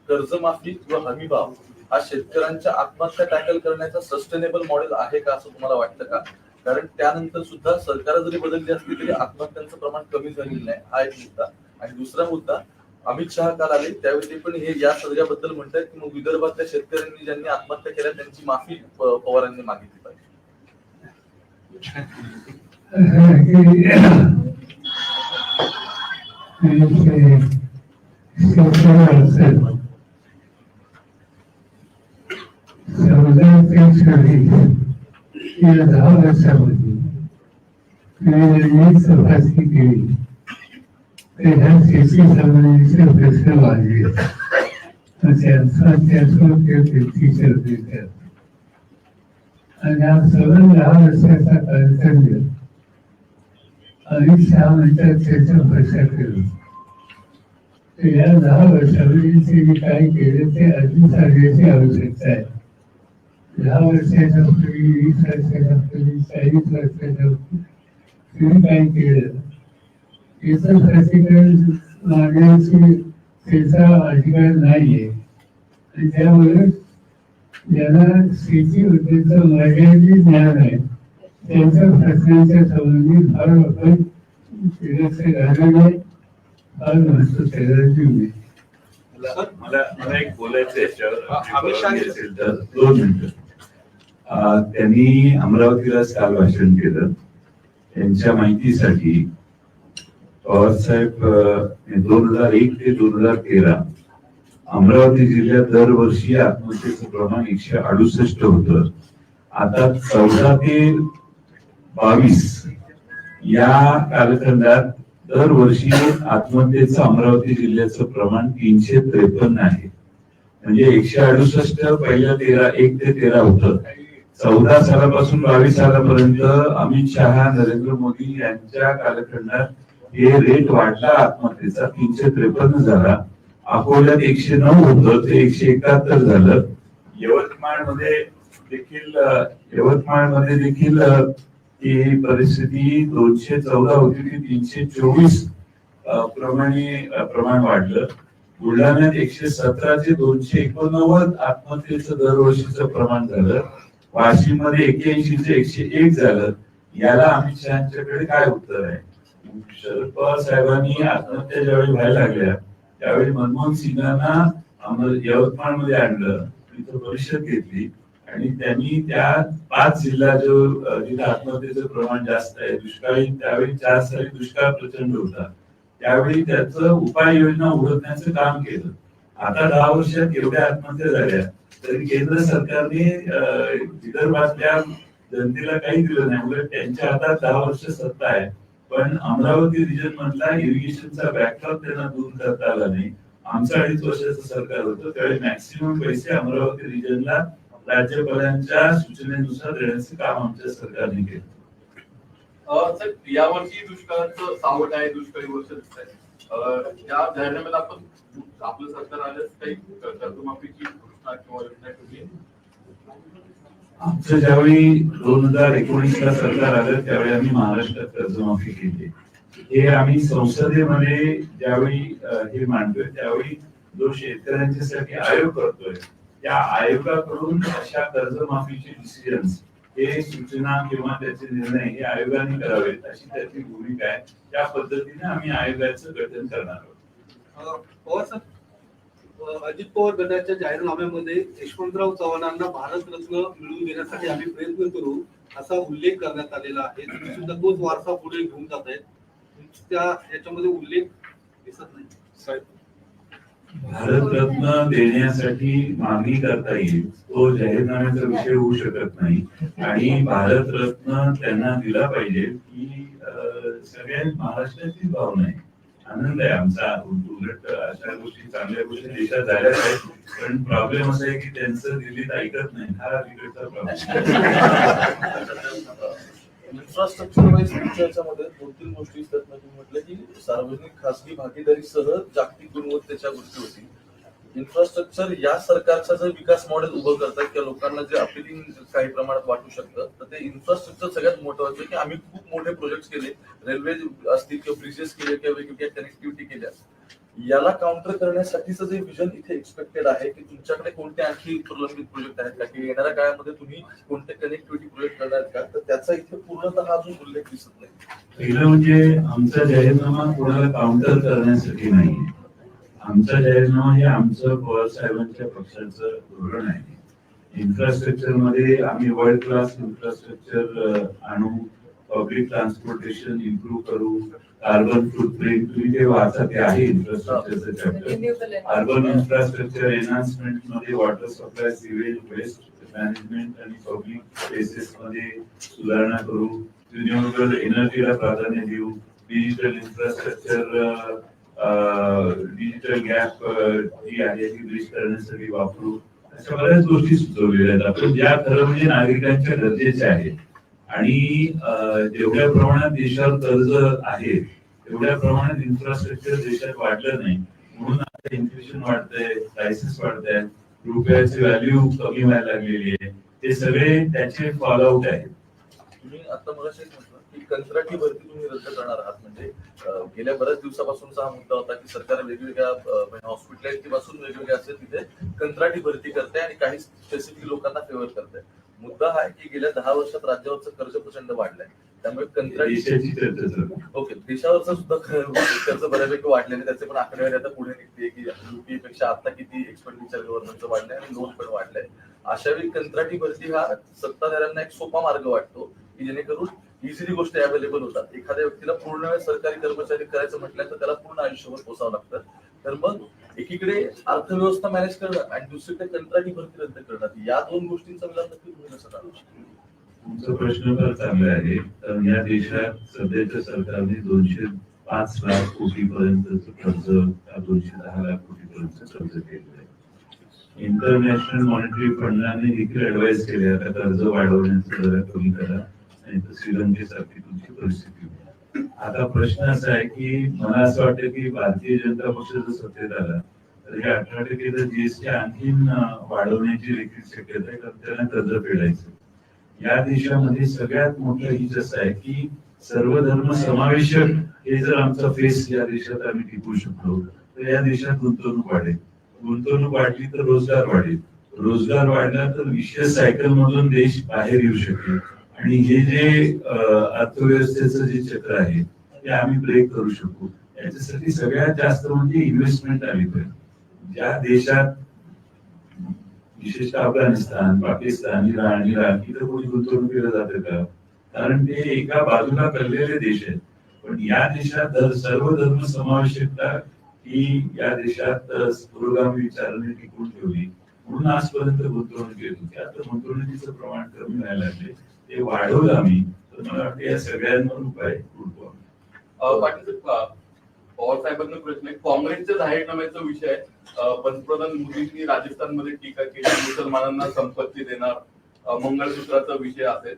कर्जमाफी किंवा हमी भाव हा शेतकऱ्यांच्या आत्महत्या टॅकल करण्याचा सस्टेनेबल मॉडेल आहे का असं तुम्हाला वाटतं का? कारण त्यानंतर सुद्धा सरकार जरी बदलली असली तरी आत्महत्यांचं प्रमाण कमी झालेलं नाही, हा एक मुद्दा. आणि दुसरा मुद्दा, अमित शहा काल आले त्यावेळी ते पण हे या सगळ्याबद्दल म्हणतात की मग विदर्भातल्या शेतकऱ्यांनी ज्यांनी आत्महत्या केल्या त्यांची माफी पवारांनी मागितली पाहिजे. या 10 वर्षामध्ये सभासदी केली तर ह्या शेती संबंधीचे प्रश्न वाढले. आणि हा सलग 10 वर्षाचा कालखंड अमित शहा म्हणतात त्याचा प्रचार केला. तर या 10 वर्षामध्ये त्यांनी काय केलं ते अजून सांगण्याची आवश्यकता आहे. 10 वर्षाच्या पूर्वी, 20 वर्षाच्या पूर्वी, 40 वर्षाच्या पूर्वी तुम्ही काय केलं याचं प्रतिकरण मागण्याची त्याचा अधिकार नाहीये. आणि त्यामुळे ज्याला शेतीबद्दलचं मर्यादित ज्ञान आहे त्यांच्या प्रश्नांच्या संबंधी फार आपण घालवणे फार महत्व त्याला देऊ. मला एक बोलायचं याच्यावर, 2 मिनिटं. त्यांनी अमरावतीला काल भाषण केलं. त्यांच्या माहितीसाठी पवार साहेब 2001 ते 2013 अमरावती जिल्ह्यात दरवर्षी आत्महत्येचं प्रमाण 168 होतं. आता 14 ते 22 या कालखंडात दरवर्षी आत्महत्येचं अमरावती जिल्ह्याचं प्रमाण 353 आहे. म्हणजे 168 पहिल्या 1 ते 13 होतं. 14 सालापासून 22 सालापर्यंत अमित शहा, नरेंद्र मोदी यांच्या कालखंडात हे रेट वाढला आत्महत्येचा, 353 झाला. अकोल्यात 109 होतं ते 171 झालं. यवतमाळमध्ये देखील ही परिस्थिती 214 होती ती 324 प्रमाण वाढलं. बुलढाण्यात 117 ते 289 आत्महत्येचं दरवर्षीचं प्रमाण झालं. वाशिम मध्ये 81 ते 101 झालं. याला अमित शहांच्याकडे काय उत्तर आहे? शरद पवार साहेबांनी आत्महत्या ज्यावेळी व्हायला लागल्या त्यावेळी मनमोहन सिंगांना यवतमाळमध्ये आणलं, तिथं परिषद घेतली आणि त्यांनी त्या 5 जिल्हा जिथे आत्महत्येचं प्रमाण जास्त आहे, दुष्काळी त्यावेळी 4 साली दुष्काळ प्रचंड होता, त्यावेळी त्याचं उपाययोजना उडवण्याचं काम केलं. आता 10 वर्षात एवढ्या आत्महत्या झाल्या तरी केंद्र सरकारने विदर्भातल्या जनतेला काही दिलं नाही. उलट त्यांच्या हातात 10 वर्ष सत्ता आहे, पण अमरावती रिजन मधला इरिगेशनचा बॅकलॉग त्यांना दूर करता आला नाही. आमचं 2.5 वर्षाचं सरकार होतं त्यावेळी मॅक्सिमम पैसे अमरावती रिजनला राज्यपालांच्या सूचनेनुसार देण्याचं काम आमच्या सरकारने केलं. सर, यावर्षी दुष्काळाचं सावट आहे, दुष्काळी वर्ष दिसत आहे. या जाहीरनाम्यात आपण आपलं सरकार आलं काही कर्जमाफीची घोषणा किंवा योजना केली? आमचं ज्यावेळी 2019ला सरकार आलं त्यावेळी आम्ही महाराष्ट्रात कर्जमाफी केली. हे आम्ही संसदेमध्ये ज्यावेळी हे मांडतोय त्यावेळी जो शेतकऱ्यांच्यासाठी आयोग करतोय त्या आयोगाकडून अशा कर्जमाफीचे डिसिजन्स हे सूचना किंवा त्याचे निर्णय हे आयोगाने करावेत अशी त्याची भूमिका आहे. त्या पद्धतीने आम्ही आयोगाचं गठन करणार आहोत. पवार सर, अजित पवार गटाच्या जाहीरनाम्यामध्ये यशवंतराव चव्हाणांना भारतरत्न मिळवून देण्यासाठी आम्ही प्रयत्न करू असा उल्लेख करण्यात आलेला आहे. तुम्ही सुद्धा तोच वारसा पुढे घेऊन जात आहेत, त्या याच्यामध्ये उल्लेख दिसत नाही. साहेब, भारतरत्न देण्यासाठी मागणी करता येईल, तो जाहीरनाम्याचा विषय होऊ शकत नाही. आणि भारतरत्न त्यांना दिला पाहिजे ही सगळ्या महाराष्ट्राची भावना आहे. आनंद आहे आमचा. उलट अशा गोष्टी चांगल्या गोष्टी देशात झाल्या आहेत, पण प्रॉब्लेम असा आहे की त्यांचं दिल्लीत ऐकत नाही, हा तिकडचा प्रॉब्लेम. इन्फ्रास्ट्रक्चर वाईज तुमच्या याच्यामध्ये 2-3 गोष्टी असतात. तुम्ही म्हटलं की सार्वजनिक खासगी भागीदारीसह जागतिक गुणवत्तेच्या गोष्टी होती. इन्फ्रास्ट्रक्चर या सरकारचा जर विकास मॉडेल उभं करतात किंवा लोकांना जे अपिलिंग काही प्रमाणात वाटू शकतं तर ते इन्फ्रास्ट्रक्चर सगळ्यात महत्वाचं की आम्ही खूप मोठे प्रोजेक्ट केले, रेल्वे असतील किंवा ब्रिजेस केले किंवा वेगवेगळ्या कनेक्टिव्हिटी केल्या. याला काउंटर करण्यासाठीचं जे विजन इथे एक्सपेक्टेड आहे की तुमच्याकडे कोणते आणखी प्रलंबित प्रोजेक्ट आहेत का, की येणाऱ्या काळामध्ये तुम्ही कोणते कनेक्टिव्हिटी प्रोजेक्ट करणार का, तर त्याचा इथे पूर्णतः अजून उल्लेख दिसत नाही. पहिलं म्हणजे आमचा जाहीरनामा कोणाला काउंटर करण्यासाठी नाही. आमचा जाहीरनामा हे आमचं पवार साहेबांच्या पक्षाचं धोरण आहे. इन्फ्रास्ट्रक्चर मध्ये आम्ही वर्ल्ड क्लास इन्फ्रास्ट्रक्चर आणू, पब्लिक ट्रान्सपोर्टेशन इम्प्रूव्ह करू, कार्बन फुटप्रिंट तुम्ही जे वाचा ते आहे इन्फ्रास्ट्रक्चरचं चॅप्टर. अर्बन इन्फ्रास्ट्रक्चर एनहान्समेंट मध्ये water supply, sewage, waste management आणि पब्लिक प्लेसेस मध्ये सुधारणा करू, रिन्युएबल एनर्जीला प्राधान्य देऊ, डिजिटल इन्फ्रास्ट्रक्चर डिजिटल गॅप जी आहे ती ब्रिज करण्यासाठी वापरू. अशा बऱ्याच गोष्टी सुचवलेल्या आहेत आपण, ज्या खरं म्हणजे नागरिकांच्या गरजेच्या आहेत. आणि जेवढ्या प्रमाणात देशावर कर्ज आहे तेवढ्या प्रमाणात इन्फ्रास्ट्रक्चर देशात वाढलं नाही, म्हणून आता इन्फ्लेशन वाढतंय, क्रायसिस वाढतंय, रुपयाची व्हॅल्यू कमी व्हायला लागलेली आहे. हे सगळे त्याचे फॉलोआउट आहेत. तुम्ही आता मला म्हटलं की कंत्राटी भरती तुम्ही रद्द करणार आहात. म्हणजे गेल्या बऱ्याच दिवसापासूनचा हा मुद्दा होता की सरकार वेगवेगळ्या हॉस्पिटॅलिटी पासून वेगवेगळ्या असेल तिथे कंत्राटी भरती करते आणि काही स्पेसिफिक लोकांना फेवर करते. मुद्दा हा आहे की गेल्या 10 वर्षात राज्यावरचं कर्ज प्रचंड वाढलंय, त्यामुळे कंत्राटी ओके देशावरचं सुद्धा कर्ज बऱ्यापैकी वाढलेलं, त्याचे पण आकडेवारी आता पुढे निघते की युपीए पेक्षा आता किती एक्सपेंडिचर गव्हर्नमेंटचं वाढलंय आणि लोन पण वाढलंय. अशा वेळी कंत्राटी भरती हा सत्ताधाऱ्यांना एक सोपा मार्ग वाटतो की जेणेकरून इझिली गोष्टी अवेलेबल होतात. एखाद्या व्यक्तीला पूर्ण वेळ सरकारी कर्मचारी करायचं म्हटलं तर त्याला पूर्ण आयुष्यभर पोसावं लागतं. तर मग एकीकडे अर्थव्यवस्था मॅनेज करणं आणि दुसरीकडे कंत्राटी भरती रद्द करणं, या 2 गोष्टींचा विचार नक्की तुम्ही कसं काढू शकता? तुमचा प्रश्न फार चांगला आहे. तर या देशात सध्याच्या सरकारने 205 लाख कोटी पर्यंतचं कर्ज, 210 लाख कोटी पर्यंत कर्ज केलेलं आहे. इंटरनॅशनल मॉनिटरी फंडाने देखील ऍडवाइस केले आता कर्ज वाढवण्याचं जरा कमी करा, नाही तर श्रीलंकेसारखी तुमची परिस्थिती होईल. आता प्रश्न असा आहे की मला असं वाटतं की भारतीय जनता पक्ष जर सत्तेत आला तर हे 18% तर जीएसटी आणखीन वाढवण्याची देखील शक्यता आहे, कारण त्यांना कर्ज फेडायचं. या देशामध्ये सगळ्यात मोठं हिच असं आहे की सर्वधर्म समावेशक हे जर आमचा फेस या देशात आम्ही टिकवू शकलो तर या देशात गुंतवणूक वाढेल, गुंतवणूक वाढली तर रोजगार वाढेल, रोजगार वाढला तर विशेष सायकल मधून देश बाहेर येऊ शकेल आणि हे जे अर्थव्यवस्थेचं जे चक्र आहे ते आम्ही ब्रेक करू शकू. याच्यासाठी सगळ्यात जास्त म्हणजे इन्व्हेस्टमेंट आली पाहिजे. ज्या देशात विशेषतः अफगाणिस्तान, पाकिस्तान, इराण, इराक इथं कोणी गुंतवणुकीला जातं का? कारण ते एका बाजूला कललेले देश आहेत. पण या देशात सर्व धर्म समावेशकता ही या देशात पुरोगामी विचाराने टिकून ठेवली म्हणून आजपर्यंत गुंतवणूक येत होती. आता गुंतवणुकीचं प्रमाण कमी व्हायला लागले, ते वाढवलं आम्ही. तर मला वाटतं या सगळ्यांवर उपाय उडतो. पाटील पवार साहेबांना प्रश्न आहे, काँग्रेसच्या जाहीरनाम्याचा विषय आहे. पंतप्रधान मोदींनी राजस्थानमध्ये टीका केली, मुसलमानांना संपत्ती देणार, मंगळसूत्राचा विषय असेल.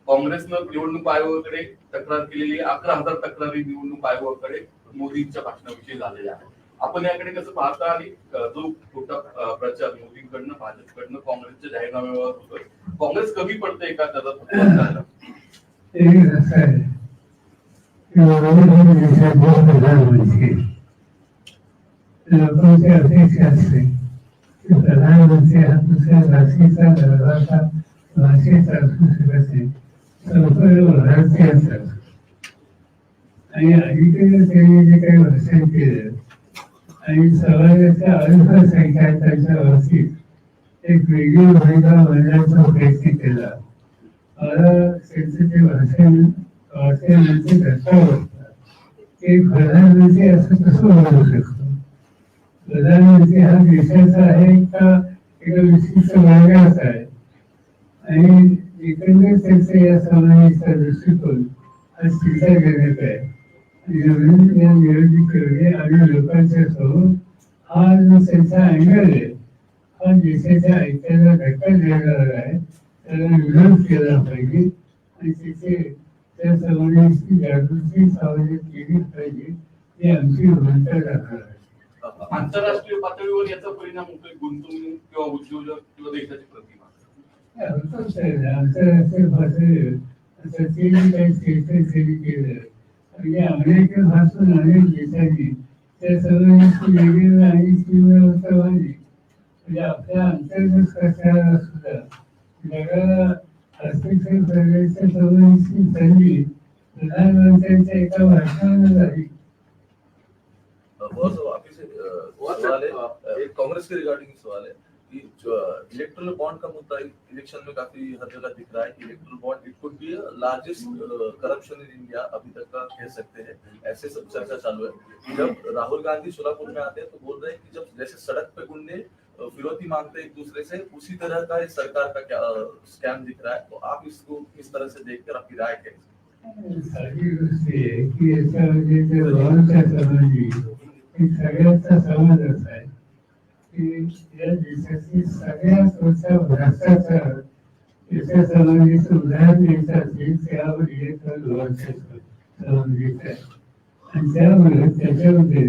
काँग्रेसनं निवडणूक आयोगाकडे तक्रार केलेली, 11,000 तक्रारी निवडणूक आयोगाकडे मोदींच्या भाषणाविषयी झालेल्या आहेत. आपण याकडे कसं पाहता आणि जो खोटा प्रचार मोदींकडनं भाजपकडनं काँग्रेसच्या जाहीरनाम्यावर होतोय, काँग्रेस कमी पडते का त्याचा? असं आहे प्रधानमंत्री लोकांची अपेक्षा असते की प्रधानमंत्री हा दुसऱ्या भाषेचा धर्माचा भाषेचा असू शकत नाही, संपूर्ण भारतीय असतात. आणि अलीकडे त्यांनी जे काही भाषण केलं आणि समाजाच्या अल्पसंख्याकांच्या बाबतीत एक वेगळी भूमिका मांडण्याचा प्रयत्न केला. मला त्यांचं ते भाषण वाचल्यानंतर धक्का बसला की प्रधानमंत्री असं कसं बोलू शकतो? प्रधानमंत्री हा देशाचा आहे का एका विशिष्ट वर्गाचा आहे? आणि एकंदरीत त्यांचा या समाजाचा दृष्टिकोन हा स्वीकार करण्यात आहे. म्हणून या निवडणुकीमध्ये आम्ही लोकांच्या समोर हा जो त्यांचा अँगल आहे हा देशाच्या ऐक्याला धक्का देणारा आहे, त्याला विरोध केला पाहिजे आणि त्या समाजाची जागृती सामाजिक केली पाहिजे ही आमची भूमिका राहणार आहे. आंतरराष्ट्रीय पातळीवर याचा परिणाम होतोय गुंतवणूक किंवा उद्योजक किंवा देशाची प्रतिमा? आंतरराष्ट्रीय पातळीवर आता त्यांनी काही क्षेत्र केलं म्हणजे अमेरिकेपासून अनेक देशांनी त्या समाजाची वेगळी आणि तीव्रता वाढली. म्हणजे आपल्या अंतर्गत कशाला सुद्धा जगाला हस्तक्षेप करण्याच्या समाजाची संधी प्रधानमंत्र्यांच्या एका भाषणानं झाली. सवाल है एक कांग्रेस के रिगार्डिंग सवाल है कि इलेक्टोरल बॉन्ड का मुद्दा इलेक्शन में काफी हर जगह दिख रहा है कि electoral bond it could be largest corruption in India अभी तक का कह सकते हैं. ऐसे सब चर्चा चालू है. जब राहुल गांधी सोलापुर में आते हैं तो बोल रहे हैं कि जब जैसे सड़क पे गुंडे फिरौती मांगते एक दूसरे से, उसी तरह का इस सरकार का क्या स्कैम दिख रहा है. तो आप इसको किस तरह से देखकर आपकी राय क्या? सारी गोष्ट आहे की याच्यामध्ये जे बॉन्डच्या समाजी सगळ्यांचा समाज असा आहे की या देशाची सगळ्यात मोठा भ्रष्टाचार याच्या समाजाचं उदाहरण द्यायचं असेल त्यावर इलेक्ट्रॉनिक बॉन्डच्या समाजाचं आहे. आणि त्यामुळे त्याच्यामध्ये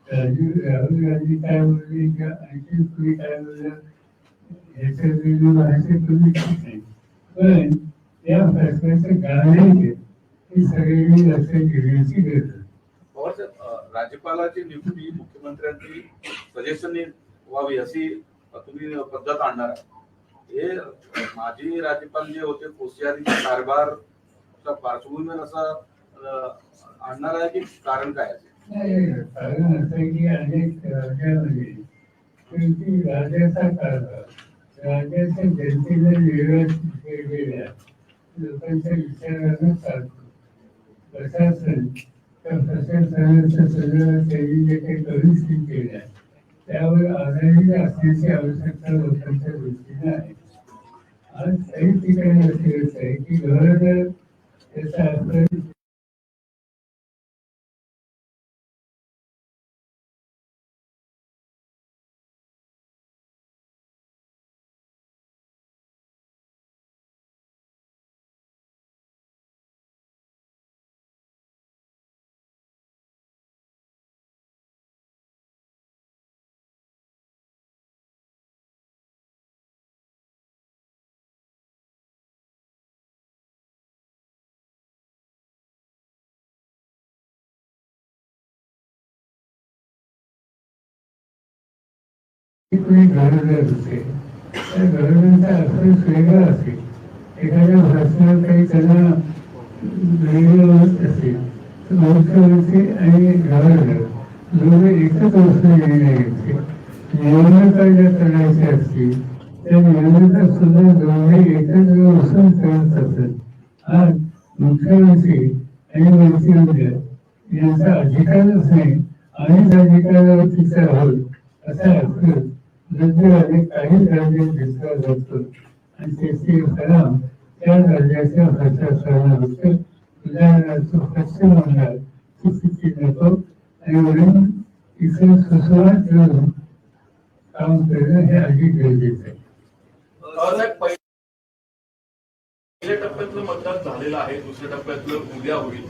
राहुल गांधी काय बोलले किंवा आणखी तुम्ही काय बोललं ह्याच्या भाषे तुम्ही ठीक नाही, पण या फॅसल्याचं कारण ही सगळ्यांनी लक्षात घेण्याची गरज आहे. राज्यपालाची नियुक्ती मुख्यमंत्र्यांची सजेशन व्हावी अशी तुम्ही पद्धत आणणार आहे. हे माजी राज्यपाल जे होते कोश्यारीच्या कारभारच्या पार्श्वभूमीवर असं आणणार आहे की कारण काय आहे? कारण असं की अनेक राज्यामध्ये शेवटी राज्याचा कारभार राज्याच्या जनतेला वेगवेगळ्या लोकांच्या विचारानं चालतो. प्रशासन त्या प्रशासनाचं सगळं त्यांनी जे काही कमिशन केल्या त्यावर आधारित असण्याची आवश्यकता लोकांच्या दृष्टीने आहे. आज काही ठिकाणी असं आहे की गव्हर्नर त्याचा अर्थ कोणी गव्हर्नर होते त्या गव्हर्नरचा अर्थच वेगळा असेल. एखाद्या भाषणात काही त्यांना वेगळं होत असेल तर मुख्यमंत्री आणि गव्हर्नर दोघे एकच गोष्ट निर्णय घेतले. निवडणुका ज्या करायच्या असतील त्या निवडणुका सुद्धा दोन्ही एकत्र बसून करत असत. आज मुख्यमंत्री आणि मंत्रिमंडळ यांचा अधिकारच नाही, आम्हीच अधिकारावरतीच आहोत असा अर्थ राज्यामध्ये काही राज्यात घेतला जातो आणि त्याचे परिणाम त्या राज्याच्या प्रशासनाला होतं. उदाहरणार्थ पश्चिम बंगाल चुकीची नको आणि वरून इथे सुसंवाद ठेवून काम करणं हे अधिक गरजेचं आहे. साहेब, पहिल्या टप्प्यातलं मतदान झालेलं आहे, दुसऱ्या टप्प्यातलं उद्या होईल.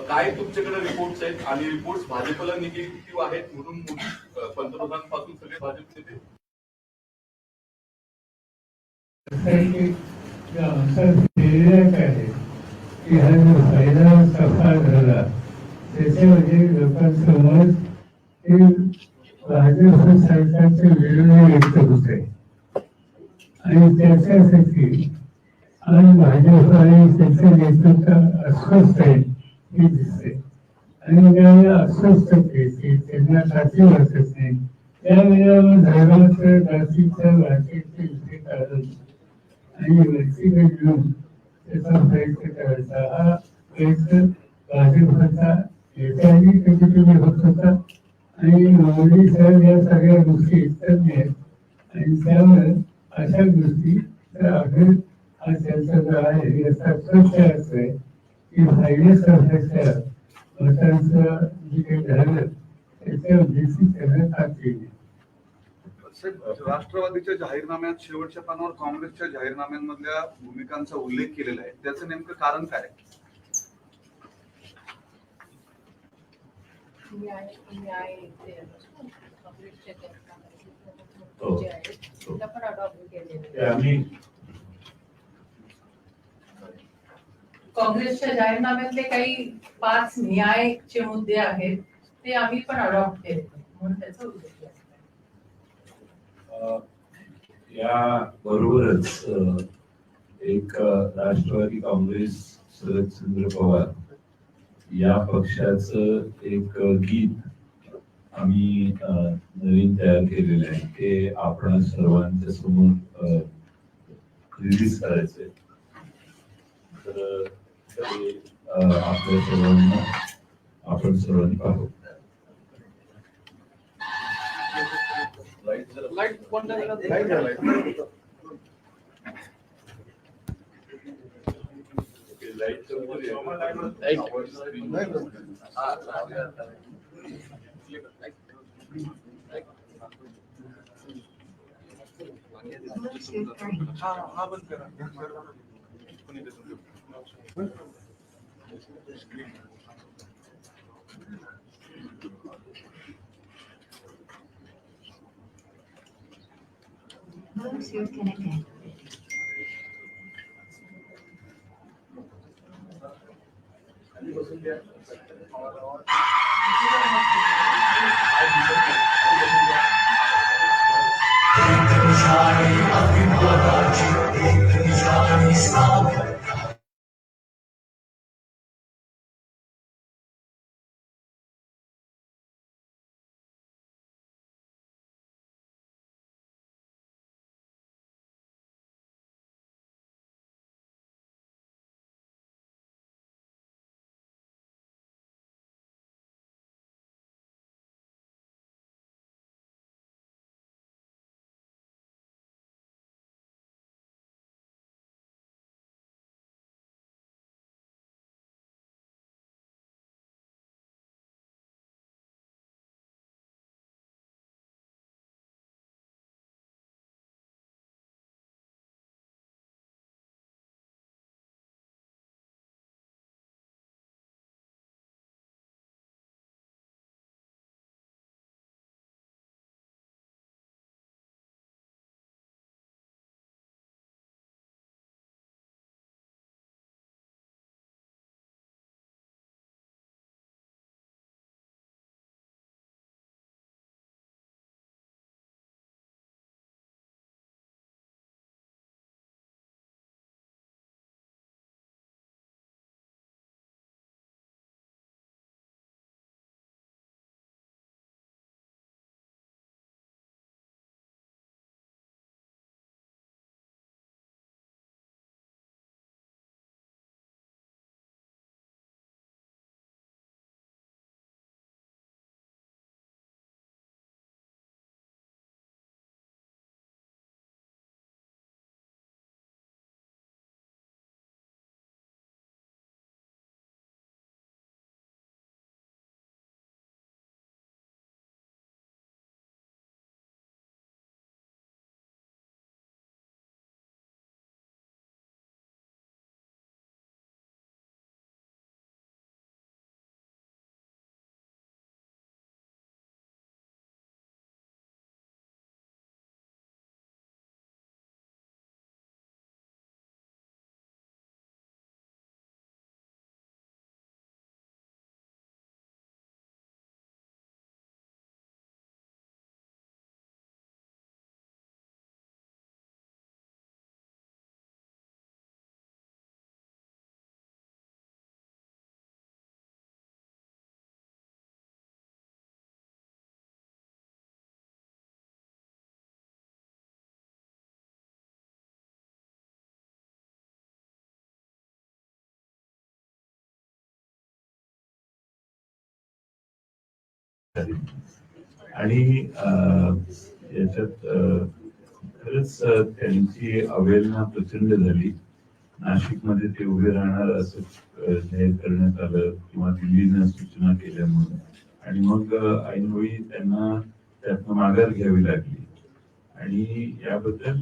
काय तुमच्याकडे रिपोर्ट्स आहेत आणि रिपोर्ट्स भाजपला निगेटिव्ह आहेत म्हणून मोदी पंतप्रधानांपासून सगळे भाजपचे ते की हा जो पहिला सफा झाला त्याच्यामध्ये लोकांसमोर हे भाजप सरकारचे विरोधी व्यक्त होते आणि त्याच्यासाठी आज भाजप आणि त्याचं नेतृत्व अस्वस्थ आहे हे दिसते आणि ज्यावेळेला अस्वस्थतेची त्यांना खात्री वाटत नाही त्यावेळेला धर्माचं जातीचं भाषेचे विषय काढून आणि व्यक्तिगत घेऊन त्याचा प्रयत्न करायचा हा प्रयत्न भाजपचा नेत्यांनी कधीकधी होत होता आणि मोदी साहेब या सगळ्या गोष्टी तज्ञ आहेत आणि त्यामुळे अशा गोष्टी अखेर हा त्यांचा जो आहे याचा स्पष्ट अर्थ आहे की पहिल्या सभेच्या मतांचं जे काही झालं त्याच्या उद्देशी त्यांना खात्री आहे. राष्ट्रवादीच्या जाहीरनाम्यात शेवटच्या पानावर काँग्रेसच्या जाहीरनाम्यांमधल्या भूमिकांचा उल्लेख केलेला आहे, त्याचं नेमकं कारण काय? आम्ही काँग्रेसच्या जाहीरनाम्यातले काही 5 न्यायचे मुद्दे आहेत ते आम्ही पण अडॉप्ट केले म्हणून त्याचा उल्लेख आहे. या बरोबरच एक राष्ट्रवादी काँग्रेस शरदचंद्र पवार या पक्षाचं एक गीत आम्ही नवीन तयार केलेलं आहे ते आपण सर्वांच्या समोर रिलीज करायचंय. तर ते आपल्या सर्वांना आपण सर्वांनी पाहू. लाईट बंद हा बंद करा. Bluetooth connected. आणि याच्यात खरंच त्यांची अवहेलना प्रचंड झाली. नाशिकमध्ये ते उभे राहणार असं जाहीर करण्यात आलं किंवा दिल्लीनं सूचना केल्यामुळे, आणि मग ऐनवेळी त्यांना त्यातनं माघार घ्यावी लागली. आणि याबद्दल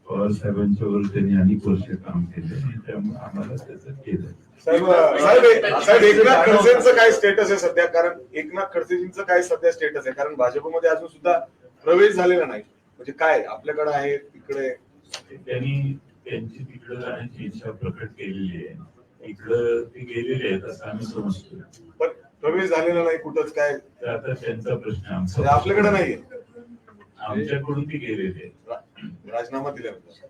पवार साहेबांच्या वर त्यांनी अनेक वर्ष काम केले आणि त्यामुळे आम्हाला त्याचं केलं. साहेब एकनाथ खडसेंचं काय स्टेटस आहे सध्या? कारण एकनाथ खडसेंचं काय सध्या स्टेटस आहे? कारण भाजपमध्ये अजून सुद्धा प्रवेश झालेला नाही. म्हणजे काय आपल्याकडे आहे तिकडे? त्यांनी त्यांची तिकडे जाण्याची इच्छा प्रकट केलेली आहे. इकडं ते गेलेले आहेत असं आम्ही समजतो, पण प्रवेश झालेला नाही कुठंच. काय तर आता त्यांचा प्रश्न आमचा. आपल्याकडे नाहीये. आमच्याकडून ते गेलेले आहेत. राजीनामा दिल्यानंतर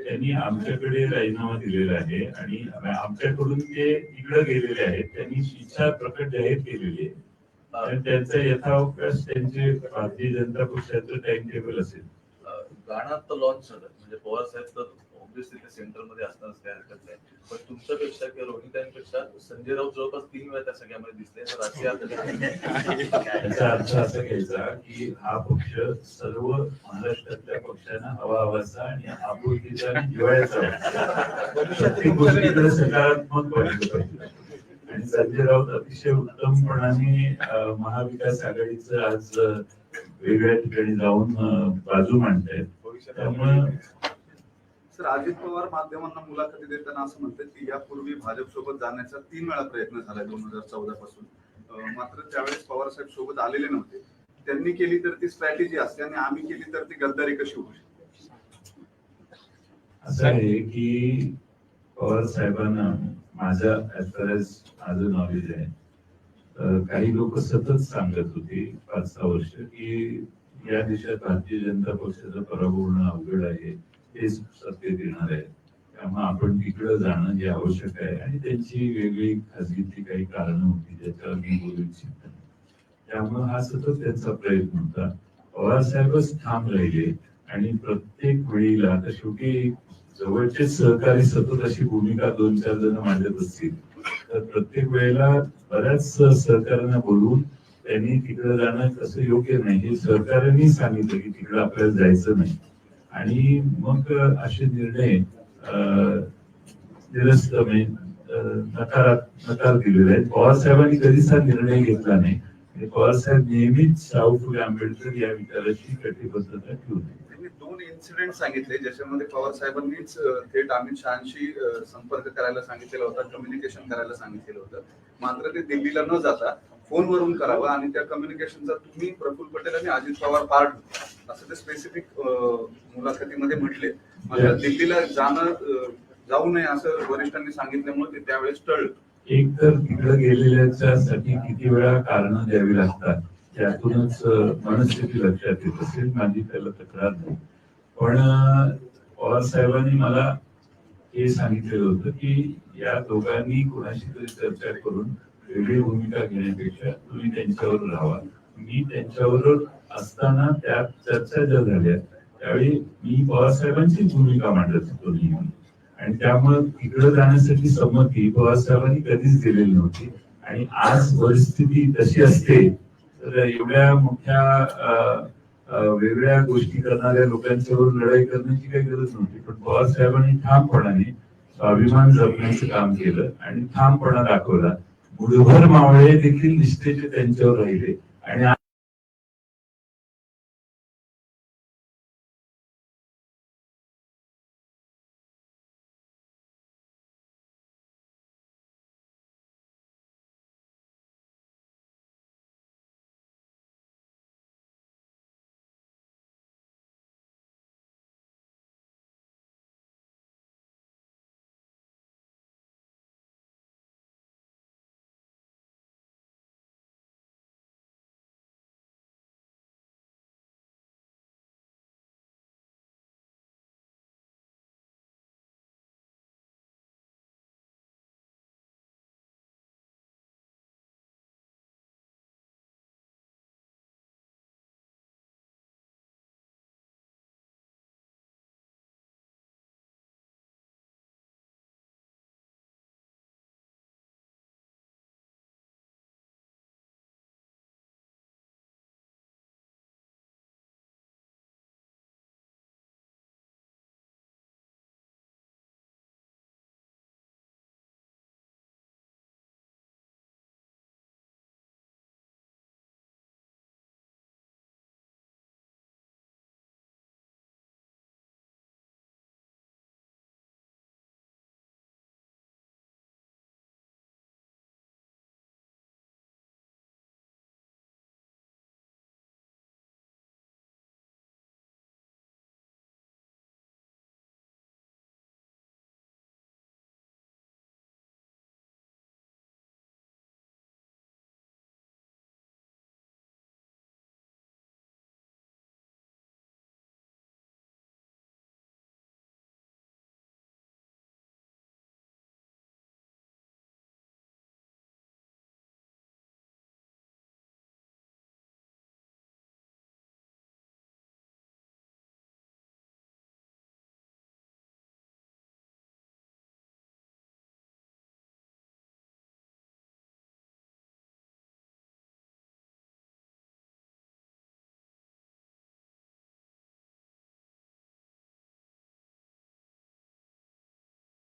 त्यांनी आमच्याकडे राजीनामा दिलेला आहे आणि आमच्याकडून ते तिकडे गेलेले आहेत. त्यांनी इच्छा प्रकट जाहीर केलेली आहे आणि त्यांचा यथावकाश त्यांचे भारतीय जनता पक्षाचं टाइम टेबल असेल. गाणं तर लॉन्च झालं, म्हणजे पवार साहेब तर ऑब्व्हियसली ते सेंटरमध्ये असतानाच काय हरकत नाही. पण तुमच्यापेक्षा किंवा रोहितांपेक्षा संजय राऊत जवळपास 3 वेळा त्या सगळ्यामध्ये दिसले. तर याचा अर्थ असा घ्यायचा की हा पक्ष सर्व महाराष्ट्रातल्या पक्षांना हवा हवाचा आणि आपुलकीचा आणि जिव्हाळ्याचा प्रत्येक गोष्टीकडे सकारात्मक पाहिलं पाहिजे. आणि संजय राऊत अतिशय उत्तमपणाने महाविकास आघाडीचं आज वेगळ्या ठिकाणी जाऊन बाजू मांडतायत. त्यामुळे सर, अजित पवार माध्यमांना मुलाखती देताना असं म्हणतात की यापूर्वी भाजप सोबत जाण्याचा 3 वेळा प्रयत्न झाला 2014 पासून, मात्र त्यावेळेस पवार साहेब सोबत आलेले नव्हते. त्यांनी केली तर ती स्ट्रॅटेजी असते आणि आम्ही केली तर ती गद्दारी कशी होऊ शकते? असं आहे की पवार साहेबांना माझ्या माझं नॉलेज आहे, काही लोक सतत सांगत होते 5-6 वर्ष की या देशात भारतीय जनता पक्षाचा पराभव होणं अवघड आहे, तेच सत्तेत येणार आहे, त्यामुळे आपण तिकडं जाणं हे आवश्यक आहे. आणि त्यांची वेगळी खासगीतली काही कारणं होती ज्याच्यावर मी बोलू इच्छित. त्यामुळे हा सतत त्यांचा प्रयत्न होता. पवार साहेबच ठाम राहिले आणि प्रत्येक वेळीला आता शेवटी जवळचे सहकारी सतत अशी भूमिका 2-4 जण मांडत असतील तर प्रत्येक वेळेला बऱ्याच सहकार्यांना बोलवून त्यांनी तिकडे जाणं कसं योग्य नाही हे सहकार्यांनी सांगितलं की तिकडे आपल्याला जायचं नाही. आणि मग असे निर्णय निरस्त नकार दिलेले आहेत. पवार साहेबांनी कधीच हा निर्णय घेतला नाही. पवार साहेब नेहमीच शाहू फुले आंबेडकर या विचाराची कटिबद्धता ठेवली. त्यांनी 2 इन्सिडेंट सांगितले ज्याच्यामध्ये पवार साहेबांनीच थेट अमित शहाशी संपर्क करायला सांगितलेला होता, कम्युनिकेशन करायला सांगितलेलं होतं. मात्र ते दिल्लीला न जाता फोनवरून करावं आणि त्या कम्युनिकेशनचा तुम्ही प्रफुल्ल पटेल आणि अजित पवार पार्ट होते असं ते स्पेसिफिक मुलाखतीमध्ये म्हटले. मात्र दिल्लीला जाऊ नये असं वरिष्ठांनी सांगितल्यामुळे ते त्यावेळेस टळलं. एक तर तिकडे गेलेल्यासाठी किती वेळा कारण द्यावी लागतात त्यातूनच मनस्थिती लक्षात येत असेल. माझी त्याला तक्रार नाही, पण पवार साहेबांनी मला हे सांगितलेलं होतं की या दोघांनी कोणाशी तरी चर्चा करून वेगळी भूमिका घेण्यापेक्षा तुम्ही त्यांच्यावर राहावा. मी त्यांच्यावर असताना त्या चर्चा ज्या झाल्या त्यावेळी मी पवार साहेबांची भूमिका मांडत होतो नेहमी, आणि त्यामुळे तिकडे जाण्यासाठी संमती पवार साहेबांनी कधीच दिलेली नव्हती. आणि आज परिस्थिती तशी असते तर एवढ्या मोठ्या वेगळ्या गोष्टी करणाऱ्या लोकांच्यावर लढाई करण्याची काही गरज नव्हती. पण पवार साहेबांनी ठामपणाने स्वाभिमान जपण्याचं काम केलं आणि ठामपणा दाखवला. मुठभर मावळे देखील निष्ठेचे त्यांच्यावर राहिले आणि